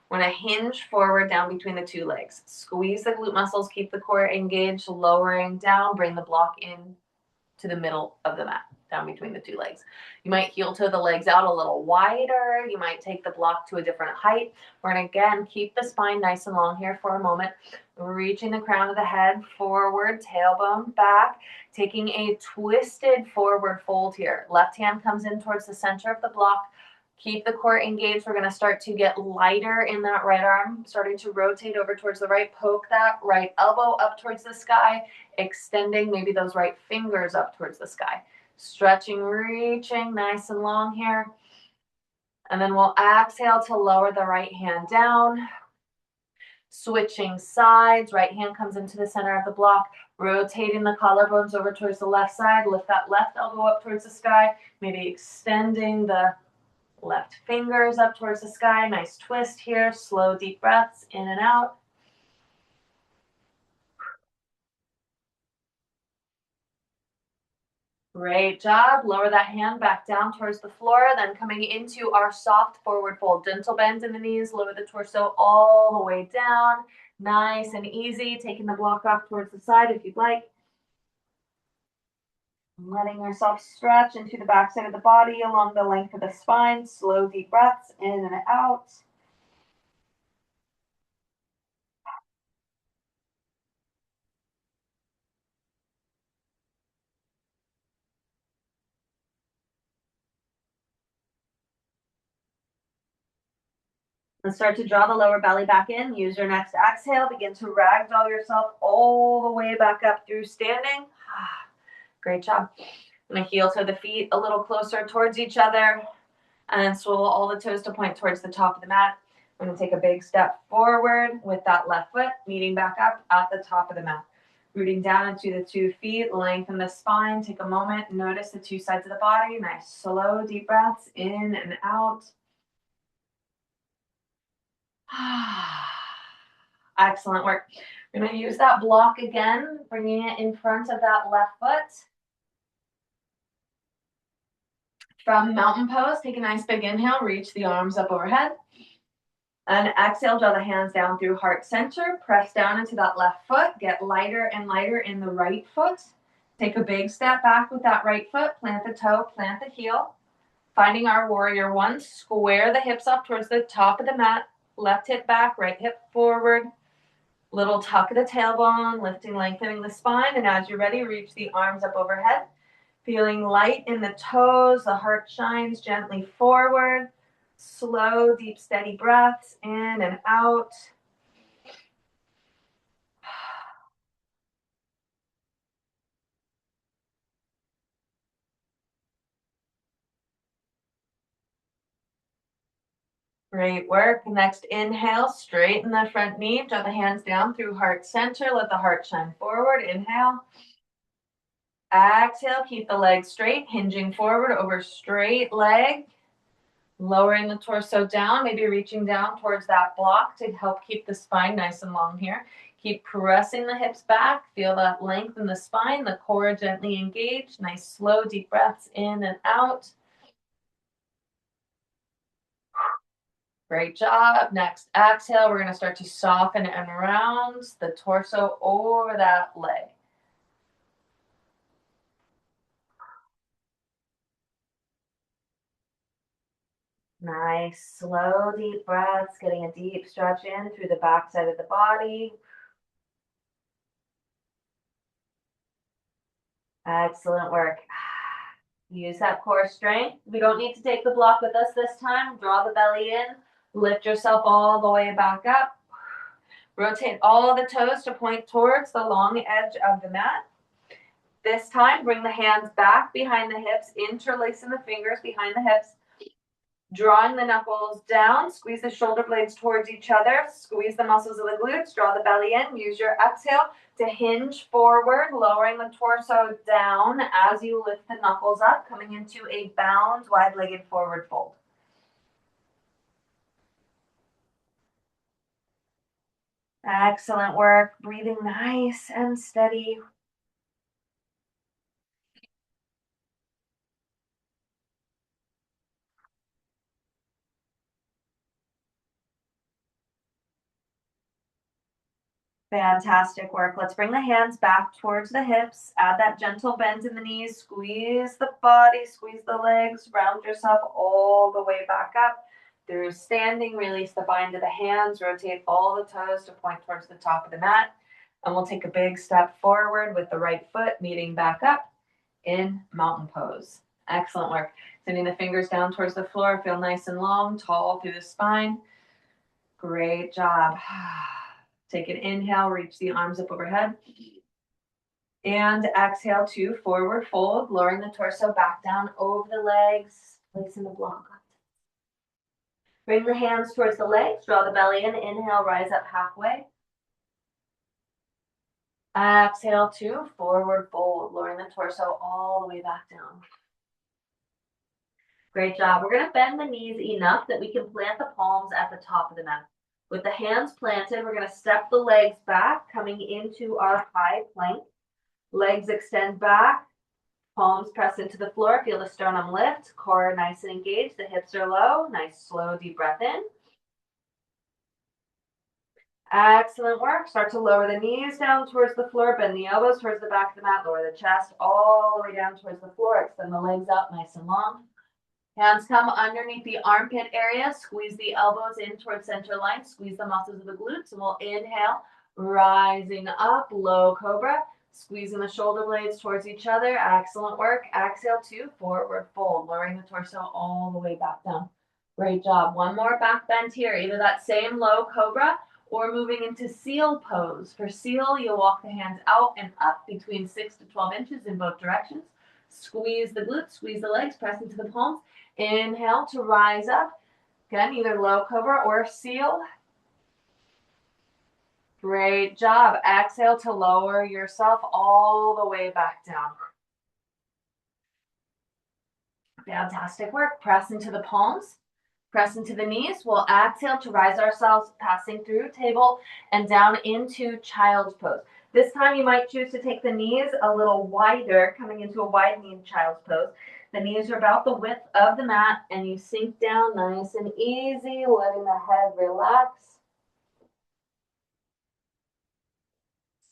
We're going to hinge forward down between the two legs. Squeeze the glute muscles, keep the core engaged, lowering down, bring the block in to the middle of the mat, down between the two legs. You might heel toe the legs out a little wider. You might take the block to a different height. We're going to, again, keep the spine nice and long here for a moment. Reaching the crown of the head forward, tailbone back, taking a twisted forward fold here. Left hand comes in towards the center of the block. Keep the core engaged. We're going to start to get lighter in that right arm, starting to rotate over towards the right. Poke that right elbow up towards the sky, extending maybe those right fingers up towards the sky. Stretching, reaching, nice and long here. And then we'll exhale to lower the right hand down. Switching sides, right hand comes into the center of the block, rotating the collarbones over towards the left side. Lift that left elbow up towards the sky, maybe extending the left fingers up towards the sky. Nice twist here. Slow, deep breaths in and out. Great job. Lower that hand back down towards the floor. Then coming into our soft forward fold. Gentle bend in the knees. Lower the torso all the way down. Nice and easy. Taking the block off towards the side if you'd like. Letting yourself stretch into the backside of the body along the length of the spine. Slow, deep breaths in and out. And start to draw the lower belly back in. Use your next exhale. Begin to ragdoll yourself all the way back up through standing. Great job. I'm going to heel toe the feet a little closer towards each other and swivel all the toes to point towards the top of the mat. I'm going to take a big step forward with that left foot, meeting back up at the top of the mat. Rooting down into the 2 feet, lengthen the spine. Take a moment, notice the 2 sides of the body. Nice, slow, deep breaths in and out. Excellent work. We're going to use that block again, bringing it in front of that left foot. From mountain pose, take a nice big inhale, reach the arms up overhead. And exhale, draw the hands down through heart center. Press down into that left foot. Get lighter and lighter in the right foot. Take a big step back with that right foot. Plant the toe, plant the heel. Finding our warrior one, square the hips up towards the top of the mat. Left hip back, right hip forward. Little tuck of the tailbone, lifting, lengthening the spine. And as you're ready, reach the arms up overhead. Feeling light in the toes, the heart shines gently forward. Slow, deep, steady breaths in and out. Great work. Next, inhale, straighten the front knee, draw the hands down through heart center, let the heart shine forward. Inhale. Exhale, keep the legs straight, hinging forward over straight leg. Lowering the torso down, maybe reaching down towards that block to help keep the spine nice and long here. Keep pressing the hips back. Feel that length in the spine, the core gently engaged. Nice, slow, deep breaths in and out. Great job. Next, exhale. We're going to start to soften and round the torso over that leg. Nice, slow, deep breaths, getting a deep stretch in through the back side of the body. Excellent work. Use that core strength. We don't need to take the block with us this time. Draw the belly in. Lift yourself all the way back up. Rotate all the toes to point towards the long edge of the mat. This time, bring the hands back behind the hips, interlacing the fingers behind the hips. Drawing the knuckles down, squeeze the shoulder blades towards each other, squeeze the muscles of the glutes, draw the belly in, use your exhale to hinge forward, lowering the torso down as you lift the knuckles up, coming into a bound, wide-legged forward fold. Excellent work, breathing nice and steady. Fantastic work. Let's bring the hands back towards the hips. Add that gentle bend in the knees. Squeeze the body, squeeze the legs. Round yourself all the way back up. Through standing, release the bind of the hands. Rotate all the toes to point towards the top of the mat. And we'll take a big step forward with the right foot meeting back up in mountain pose. Excellent work. Sending the fingers down towards the floor. Feel nice and long, tall through the spine. Great job. Take an inhale, reach the arms up overhead. And exhale to forward fold, lowering the torso back down over the legs, placing the block. Bring the hands towards the legs, draw the belly in, inhale, rise up halfway. Exhale to forward fold, lowering the torso all the way back down. Great job. We're going to bend the knees enough that we can plant the palms at the top of the mat. With the hands planted, we're going to step the legs back, coming into our high plank. Legs extend back, palms press into the floor. Feel the sternum lift, core nice and engaged. The hips are low. Nice, slow, deep breath in. Excellent work. Start to lower the knees down towards the floor. Bend the elbows towards the back of the mat. Lower the chest all the way down towards the floor. Extend the legs out nice and long. Hands come underneath the armpit area. Squeeze the elbows in towards center line. Squeeze the muscles of the glutes. And we'll inhale, rising up, low cobra. Squeezing the shoulder blades towards each other. Excellent work. Exhale to forward fold. Lowering the torso all the way back down. Great job. One more back bend here. Either that same low cobra or moving into seal pose. For seal, you'll walk the hands out and up between 6 to 12 inches in both directions. Squeeze the glutes, squeeze the legs, press into the palms. Inhale to rise up. Again, either low cobra or seal. Great job. Exhale to lower yourself all the way back down. Fantastic work. Press into the palms. Press into the knees. We'll exhale to rise ourselves, passing through table and down into child's pose. This time you might choose to take the knees a little wider, coming into a wide-kneed child's pose. The knees are about the width of the mat, and you sink down nice and easy, letting the head relax.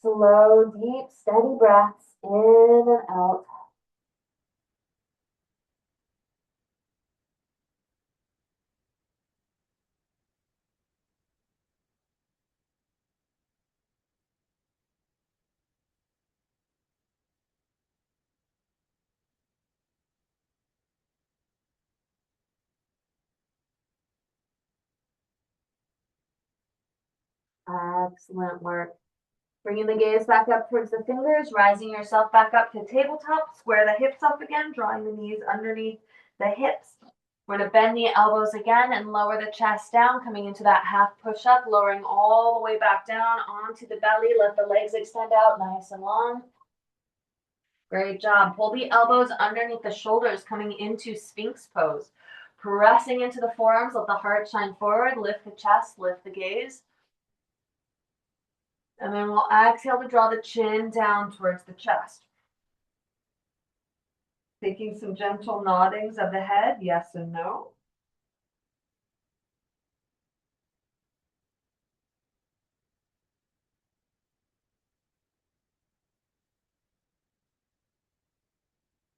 Slow, deep, steady breaths in and out. Excellent work. Bringing the gaze back up towards the fingers, rising yourself back up to tabletop. Square the hips up again, drawing the knees underneath the hips. We're going to bend the elbows again and lower the chest down, coming into that half push-up, lowering all the way back down onto the belly. Let the legs extend out nice and long. Great job. Pull the elbows underneath the shoulders, coming into Sphinx pose. Pressing into the forearms, let the heart shine forward, lift the chest, lift the gaze. And then we'll exhale to draw the chin down towards the chest. Taking some gentle noddings of the head, yes and no.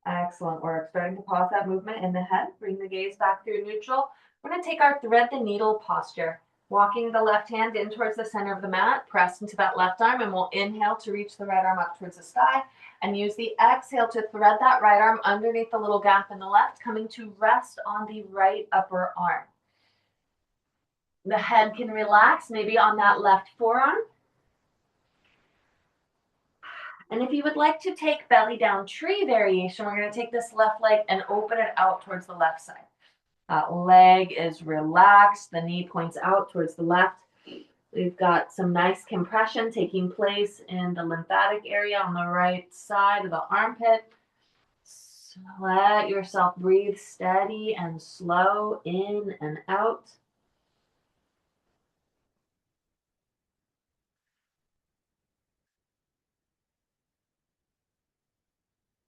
Excellent work. Starting to pause that movement in the head. Bring the gaze back through neutral. We're going to take our thread the needle posture. Walking the left hand in towards the center of the mat. Press into that left arm, and we'll inhale to reach the right arm up towards the sky. And use the exhale to thread that right arm underneath the little gap in the left, coming to rest on the right upper arm. The head can relax, maybe on that left forearm. And if you would like to take belly down tree variation, we're going to take this left leg and open it out towards the left side. That leg is relaxed. The knee points out towards the left. We've got some nice compression taking place in the lymphatic area on the right side of the armpit. So let yourself breathe steady and slow in and out.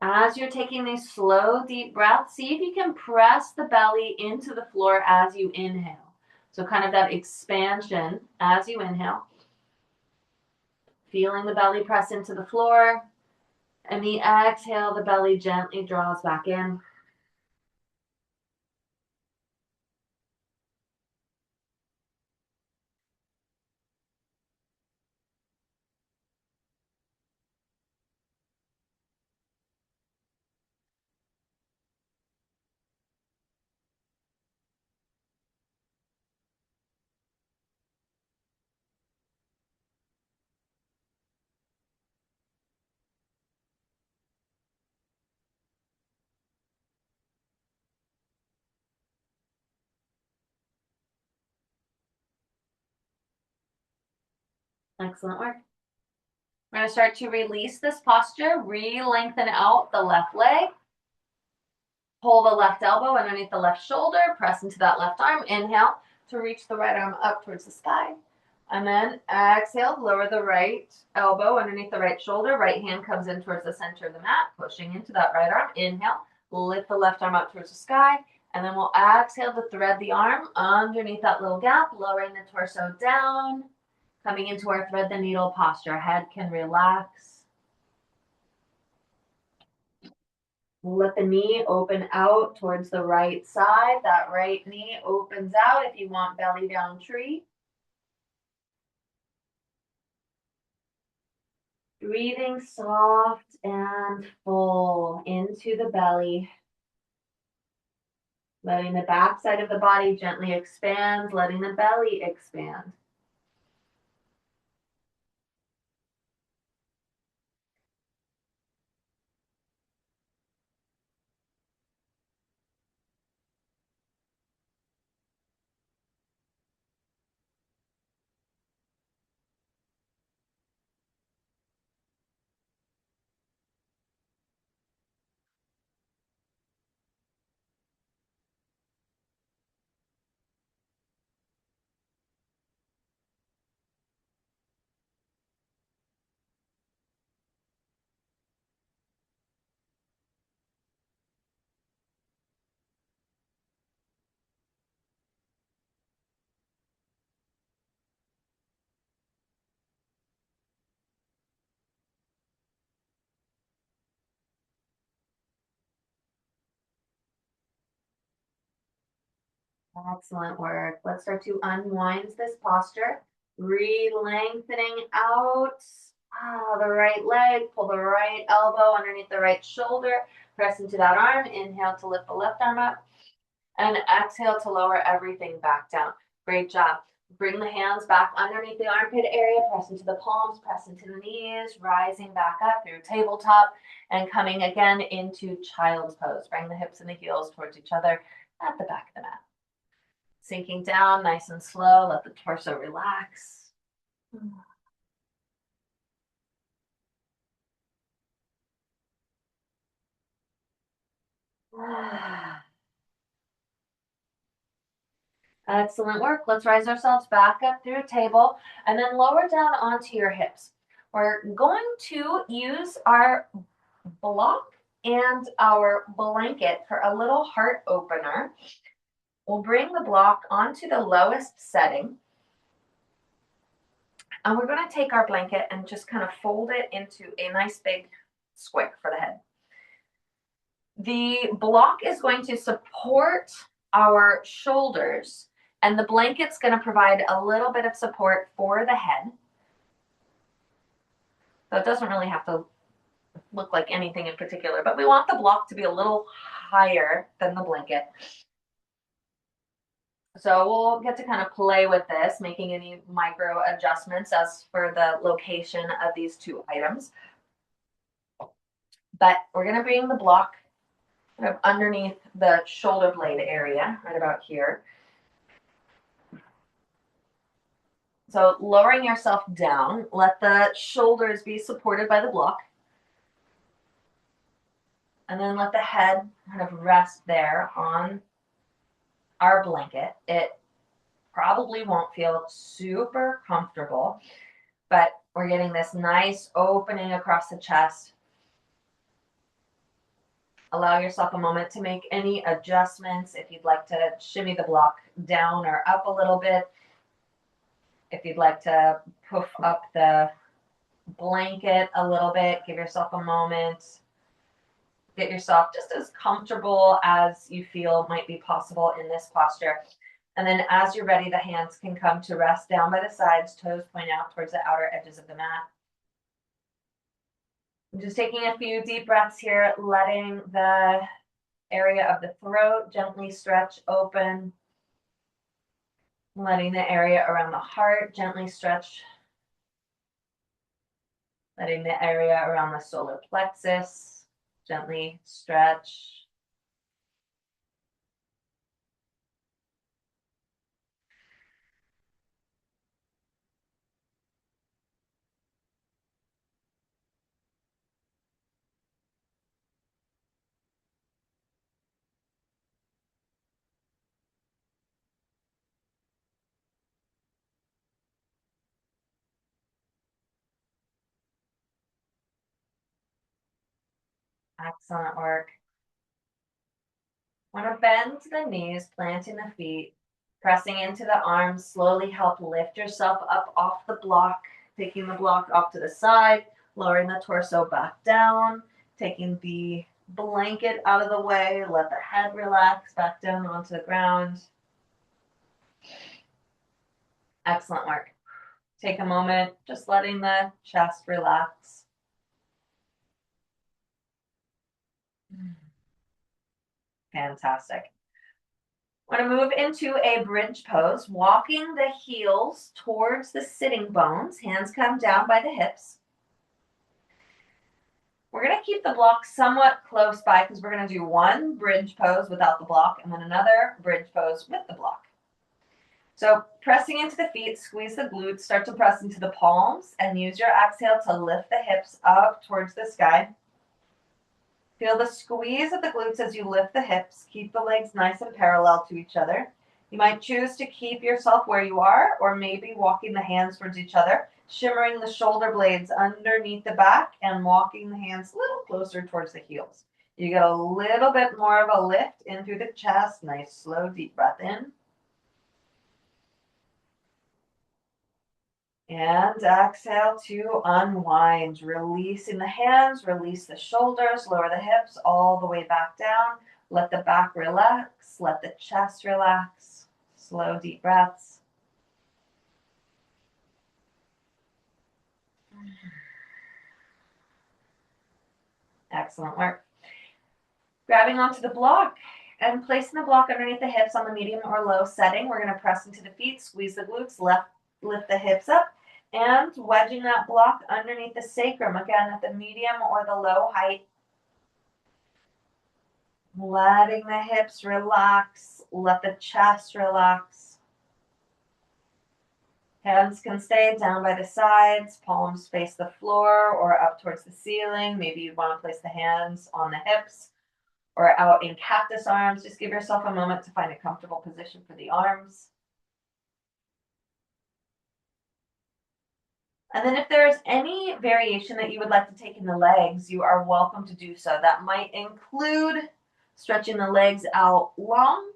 As you're taking these slow, deep breaths, see if you can press the belly into the floor as you inhale. So kind of that expansion as you inhale. Feeling the belly press into the floor. And the exhale, the belly gently draws back in. Excellent work. We're going to start to release this posture, re-lengthen out the left leg. Pull the left elbow underneath the left shoulder, press into that left arm. Inhale to reach the right arm up towards the sky. And then exhale, lower the right elbow underneath the right shoulder. Right hand comes in towards the center of the mat, pushing into that right arm. Inhale, lift the left arm up towards the sky. And then we'll exhale to thread the arm underneath that little gap, lowering the torso down. Coming into our thread the needle posture. Head can relax. Let the knee open out towards the right side. That right knee opens out if you want belly down tree. Breathing soft and full into the belly. Letting the back side of the body gently expand, letting the belly expand. Excellent work. Let's start to unwind this posture. Re-lengthening out the right leg. Pull the right elbow underneath the right shoulder. Press into that arm. Inhale to lift the left arm up. And exhale to lower everything back down. Great job. Bring the hands back underneath the armpit area. Press into the palms. Press into the knees. Rising back up through tabletop. And coming again into child's pose. Bring the hips and the heels towards each other. at the back of the mat. Sinking down nice and slow, let the torso relax. Excellent work. Let's rise ourselves back up through a table and then lower down onto your hips. We're going to use our block and our blanket for a little heart opener. We'll bring the block onto the lowest setting. And we're going to take our blanket and just kind of fold it into a nice big square for the head. The block is going to support our shoulders, and the blanket's going to provide a little bit of support for the head. So it doesn't really have to look like anything in particular, but we want the block to be a little higher than the blanket. So we'll get to kind of play with this, making any micro adjustments as for the location of these two items. But we're going to bring the block kind of underneath the shoulder blade area, right about here. So lowering yourself down, let the shoulders be supported by the block. And then let the head kind of rest there on our blanket. It probably won't feel super comfortable, but we're getting this nice opening across the chest. Allow yourself a moment to make any adjustments. If you'd like to shimmy the block down or up a little bit, if you'd like to poof up the blanket a little bit, give yourself a moment. Get yourself just as comfortable as you feel might be possible in this posture. And then as you're ready, the hands can come to rest down by the sides, toes point out towards the outer edges of the mat. I'm just taking a few deep breaths here, letting the area of the throat gently stretch open. Letting the area around the heart gently stretch. Letting the area around the solar plexus gently stretch. Excellent work. Want to bend the knees, planting the feet, pressing into the arms. Slowly help lift yourself up off the block, taking the block off to the side, lowering the torso back down, taking the blanket out of the way. Let the head relax back down onto the ground. Excellent work. Take a moment, just letting the chest relax. Fantastic. Want to move into a bridge pose, walking the heels towards the sitting bones. Hands come down by the hips. We're going to keep the block somewhat close by because we're going to do one bridge pose without the block and then another bridge pose with the block. So pressing into the feet, squeeze the glutes, start to press into the palms, and use your exhale to lift the hips up towards the sky. Feel the squeeze of the glutes as you lift the hips. Keep the legs nice and parallel to each other. You might choose to keep yourself where you are, or maybe walking the hands towards each other, shimmering the shoulder blades underneath the back and walking the hands a little closer towards the heels. You get a little bit more of a lift in through the chest. Nice, slow, deep breath in. And exhale to unwind, releasing the hands, release the shoulders, lower the hips all the way back down. Let the back relax, let the chest relax. Slow, deep breaths. Excellent work. Grabbing onto the block and placing the block underneath the hips on the medium or low setting. We're going to press into the feet, squeeze the glutes, lift the hips up, and wedging that block underneath the sacrum, again at the medium or the low height. Letting the hips relax, let the chest relax. Hands can stay down by the sides, palms face the floor or up towards the ceiling. Maybe you want to place the hands on the hips or out in cactus arms. Just give yourself a moment to find a comfortable position for the arms. And then if there's any variation that you would like to take in the legs, you are welcome to do so. That might include stretching the legs out long.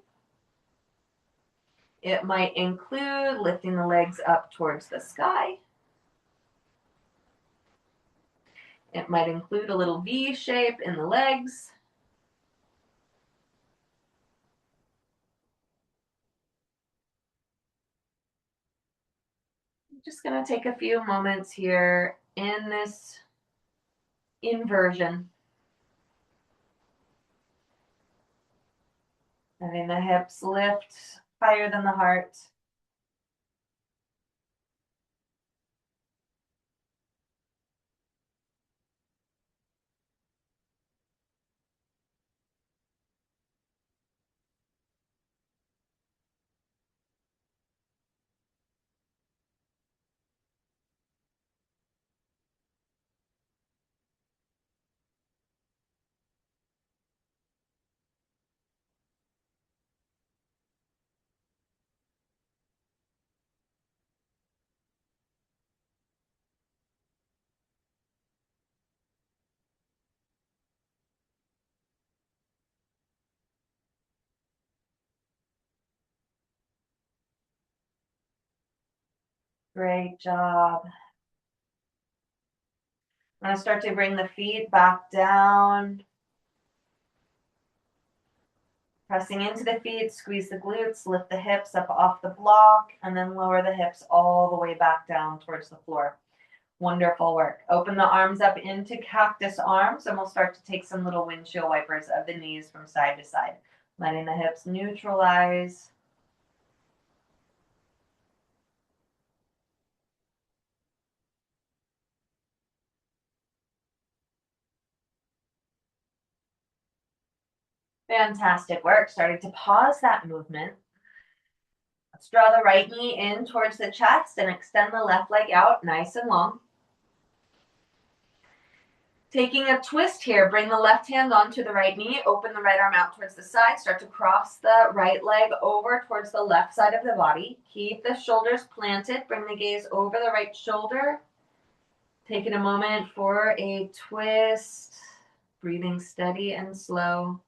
It might include lifting the legs up towards the sky. It might include a little V shape in the legs. I'm just going to take a few moments here in this inversion. Letting the hips lift higher than the heart. Great job. I'm going to start to bring the feet back down. Pressing into the feet, squeeze the glutes, lift the hips up off the block, and then lower the hips all the way back down towards the floor. Wonderful work. Open the arms up into cactus arms, and we'll start to take some little windshield wipers of the knees from side to side, letting the hips neutralize. Fantastic work. Starting to pause that movement. Let's draw the right knee in towards the chest and extend the left leg out nice and long. Taking a twist here, bring the left hand onto the right knee, open the right arm out towards the side, start to cross the right leg over towards the left side of the body. Keep the shoulders planted, bring the gaze over the right shoulder. Taking a moment for a twist, breathing steady and slow.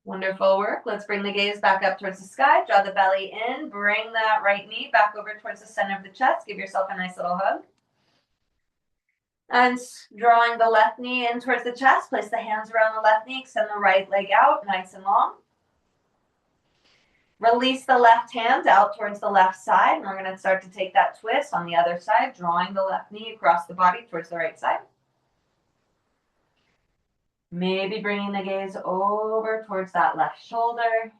Wonderful work. Let's bring the gaze back up towards the sky. Draw the belly in. Bring that right knee back over towards the center of the chest. Give yourself a nice little hug. And drawing the left knee in towards the chest. Place the hands around the left knee. Extend the right leg out nice and long. Release the left hand out towards the left side. And we're going to start to take that twist on the other side, drawing the left knee across the body towards the right side. Maybe bringing the gaze over towards that left shoulder.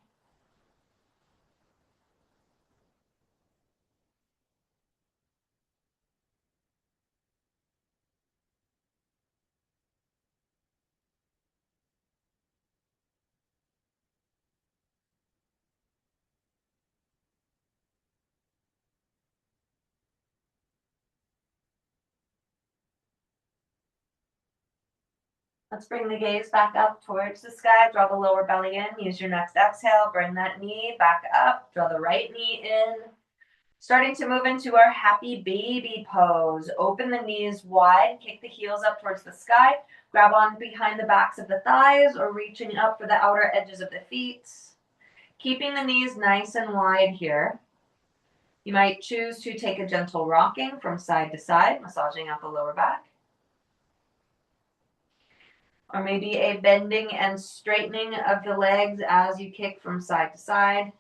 Let's bring the gaze back up towards the sky. Draw the lower belly in. Use your next exhale. Bring that knee back up. Draw the right knee in. Starting to move into our happy baby pose. Open the knees wide. Kick the heels up towards the sky. Grab on behind the backs of the thighs or reaching up for the outer edges of the feet. Keeping the knees nice and wide here. You might choose to take a gentle rocking from side to side, massaging out the lower back. Or maybe a bending and straightening of the legs as you kick from side to side.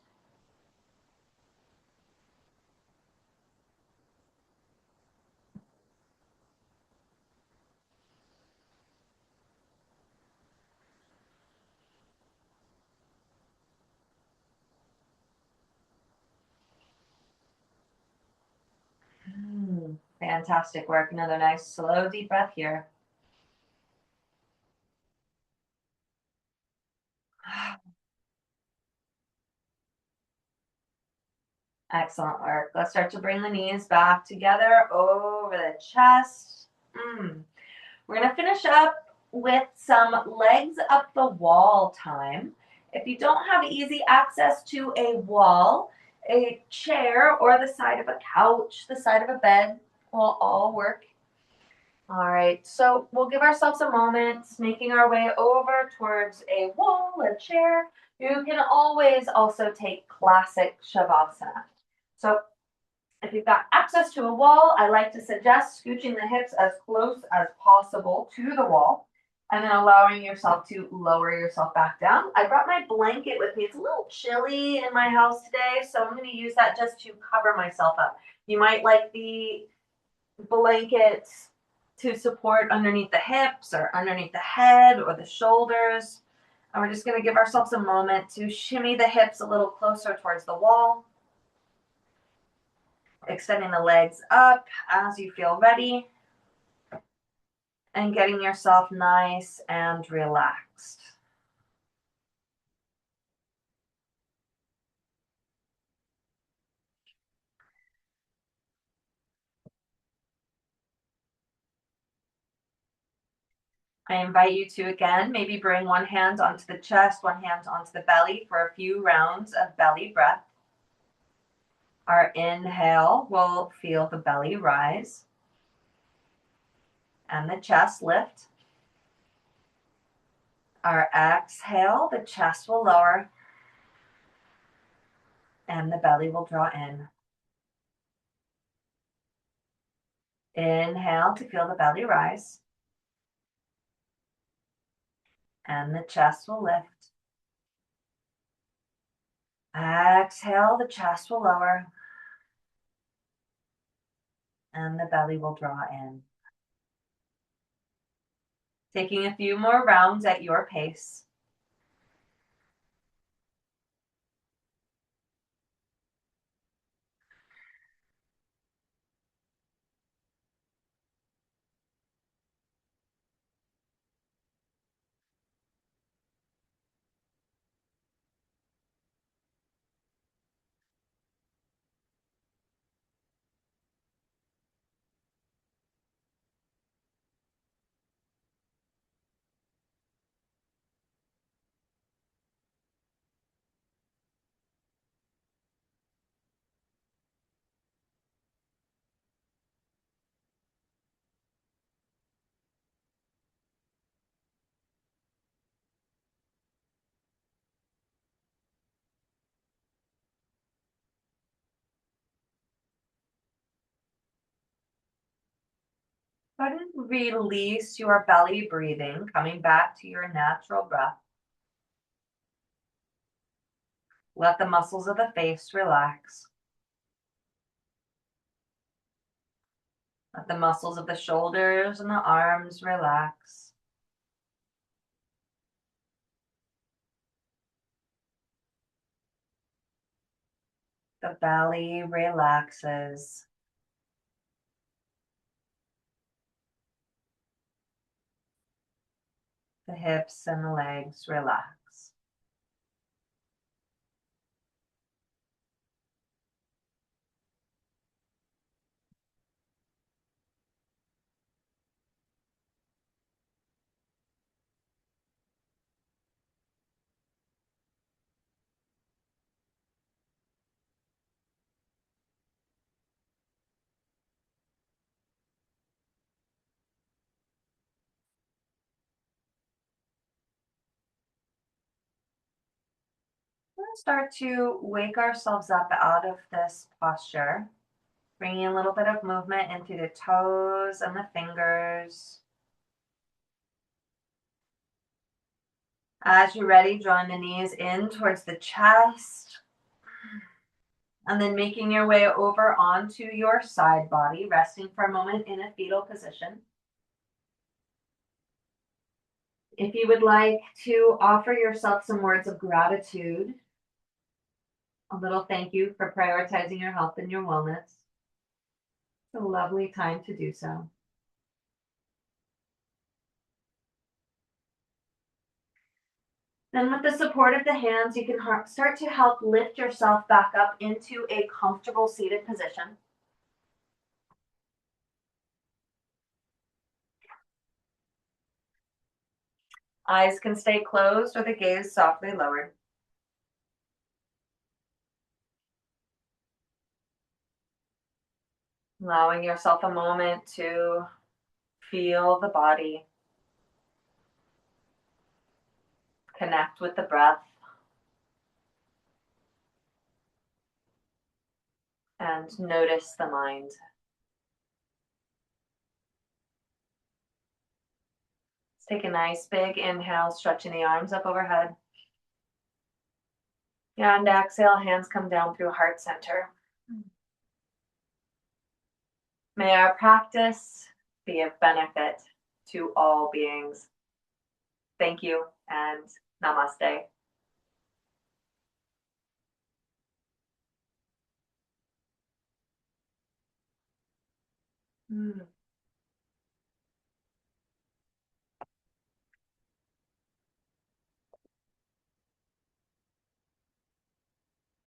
Fantastic work. Another nice slow deep breath here. Excellent work. Let's start to bring the knees back together over the chest. We're going to finish up with some legs up the wall time. If you don't have easy access to a wall, a chair or the side of a couch, the side of a bed will all work. All right, so we'll give ourselves a moment, making our way over towards a wall, a chair. You can always also take classic Shavasana. So if you've got access to a wall, I like to suggest scooching the hips as close as possible to the wall and then allowing yourself to lower yourself back down. I brought my blanket with me. It's a little chilly in my house today, so I'm going to use that just to cover myself up. You might like the blanket to support underneath the hips or underneath the head or the shoulders. And we're just going to give ourselves a moment to shimmy the hips a little closer towards the wall. Extending the legs up as you feel ready and getting yourself nice and relaxed. I invite you to again, maybe bring one hand onto the chest, one hand onto the belly for a few rounds of belly breath. Our inhale will feel the belly rise and the chest lift. Our exhale, the chest will lower and the belly will draw in. Inhale to feel the belly rise and the chest will lift. Exhale, the chest will lower and the belly will draw in. Taking a few more rounds at your pace. Go ahead and release your belly breathing, coming back to your natural breath. Let the muscles of the face relax. Let the muscles of the shoulders and the arms relax. The belly relaxes. The hips and the legs relax. We're going to start to wake ourselves up out of this posture, bringing a little bit of movement into the toes and the fingers. As you're ready, drawing the knees in towards the chest. And then making your way over onto your side body, resting for a moment in a fetal position. If you would like to offer yourself some words of gratitude, a little thank you for prioritizing your health and your wellness, it's a lovely time to do so. Then with the support of the hands, you can start to help lift yourself back up into a comfortable seated position. Eyes can stay closed or the gaze softly lowered. Allowing yourself a moment to feel the body, connect with the breath, and notice the mind. Let's take a nice big inhale, stretching the arms up overhead. And exhale, hands come down through heart center. May our practice be of benefit to all beings. Thank you and namaste.